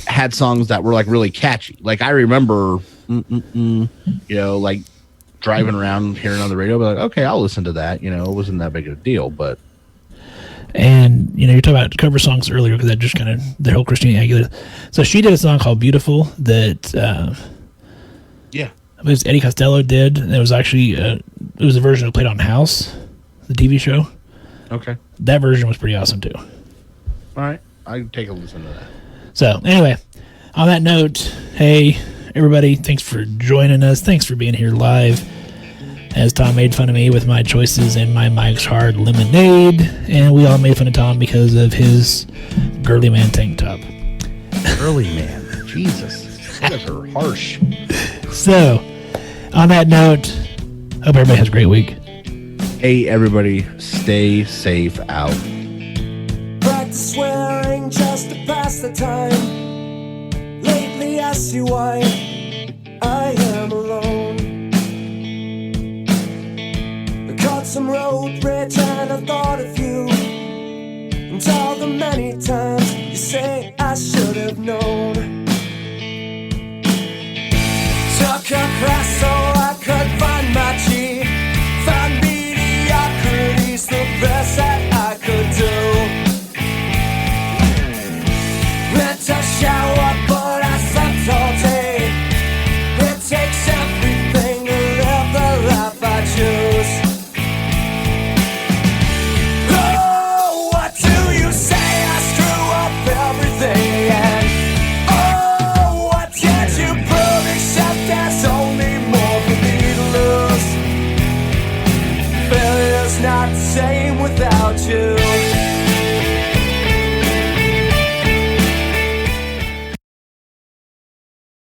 had songs that were like really catchy. Like, I remember, like driving around hearing on the radio, but like, okay, I'll listen to that. It wasn't that big of a deal, but. And, you're talking about cover songs earlier because that just kind of, the whole Christina Aguilera. So she did a song called "Beautiful" that, it was Eddie Costello did. And it was actually, it was a version that played on House, the TV show. Okay. That version was pretty awesome too. All right. I can take a listen to that. So, anyway, on that note, hey, everybody, thanks for joining us. Thanks for being here live. As Tom made fun of me with my choices in my Mike's Hard Lemonade, and we all made fun of Tom because of his girly man tank top. Girly man. Jesus. You guys are harsh. So, on that note, hope everybody has a great week. Hey, everybody, stay safe out. Practice swearing just to pass the time. Lately I see why I am alone. I caught some road rage and I thought of you, and all the many times you say I should have known. Took a class so I could find my G, find mediocrity's the best that I could do. Meant to shower but I slept all day. It takes everything to live the life I choose. Oh, what do you say? I screw up everything again. Oh, what can't you prove except there's only more for me to lose? Failure's not the same without you.